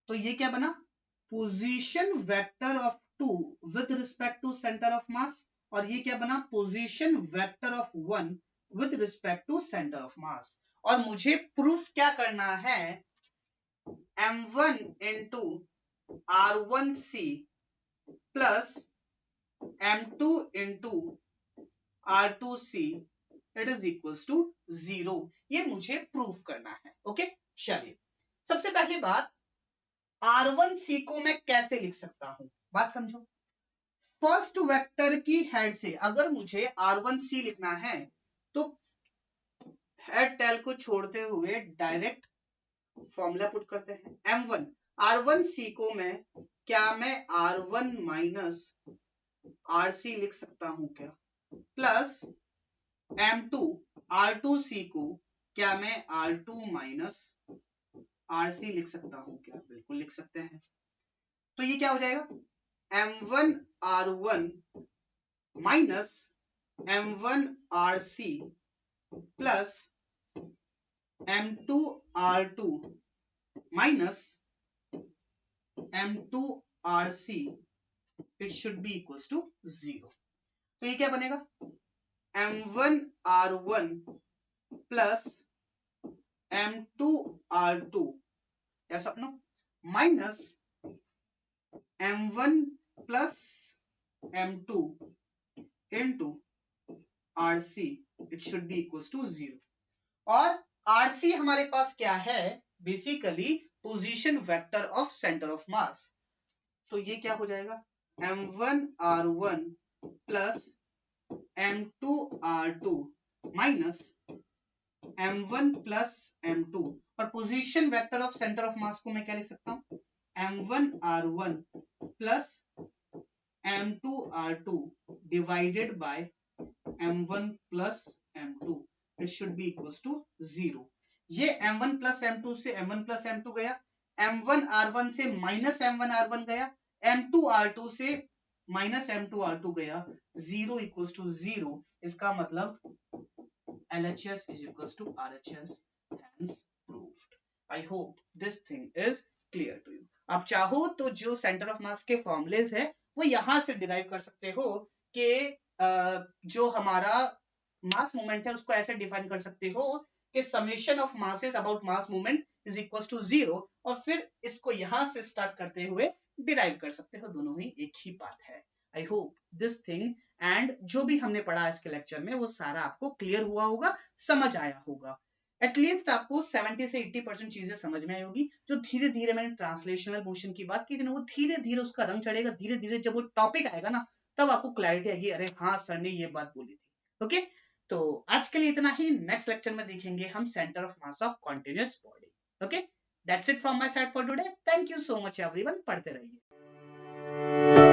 तो ये क्या बना, position vector of 2 with respect to centre of mass, और ये क्या बना, position vector of 1 with respect to centre of mass. और मुझे प्रूफ क्या करना है, m1 into r1c plus m2 into r2c it is equals to 0। ये मुझे प्रूव करना है। ओके, चलिए सबसे पहली बात, r1c को मैं कैसे लिख सकता हूं, बात समझो। फर्स्ट वेक्टर की हेड से अगर मुझे r1c लिखना है तो हेड टेल को छोड़ते हुए डायरेक्ट फॉर्मूला पुट करते हैं। m1 r1c को मैं r1 माइनस rc लिख सकता हूं क्या, प्लस m2 r2c को क्या मैं r2 माइनस rc लिख सकता हूं क्या, बिल्कुल लिख सकते हैं। तो ये क्या हो जाएगा, m1 r1 minus m1 rc plus m2 r2 minus m2 rc it should be equals to 0। तो ये क्या बनेगा, m1 r1 plus m2 r2 ऐसा अपना minus m1 plus m2 into rc it should be equals to 0। और rc हमारे पास क्या है, basically position vector of centre of mass. तो ये क्या हो जाएगा, m1 r1 plus m2 r2 minus m1 plus m2, और position vector of centre of mass को मैं क्या लिख सकता हूं, m1 r1 plus m2 r2 divided by m1 plus m2 it should be equals to 0। ये m1 प्लस m2 से m1 plus m2 गया, m1 r1 से माइनस m1 r1 गया, m2 r2 से माइनस m2 r2 गया, 0 equals to 0। इसका मतलब LHS is equals to RHS, hence proved. I hope this thing is clear to you. आप चाहो तो जो सेंटर ऑफ मास के फॉर्मुलेज है वो यहां से डिराइव कर सकते हो कि जो हमारा मास मूवमेंट है उसको ऐसे डिफाइन कर सकते हो कि summation of masses about mass movement is equals to 0, और फिर इसको यहां से स्टार्ट करते हुए डिराइव कर सकते हो। दोनों ही एक ही बात है। I hope this thing and जो भी हमने पढ़ा आज के लेक्चर में वो सारा आपको क्लियर हुआ होगा, समझ आया होगा। एटलीस्ट आपको 70 से 80% चीजें समझ में आई होगी। जो धीरे धीरे मैंने ट्रांसलेशनल मोशन की बात की थी ना, वो धीरे धीरे उसका रंग चढ़ेगा। धीरे धीरे जब वो टॉपिक आएगा ना तब आपको क्लैरिटी आएगी, अरे हाँ सर ने ये बात बोली थी। ओके, तो आज के लिए इतना ही। नेक्स्ट लेक्चर में देखेंगे हम centre of mass of continuous body. Okay, that's it from my side for today. Thank you so much everyone. पढ़ते रहिए।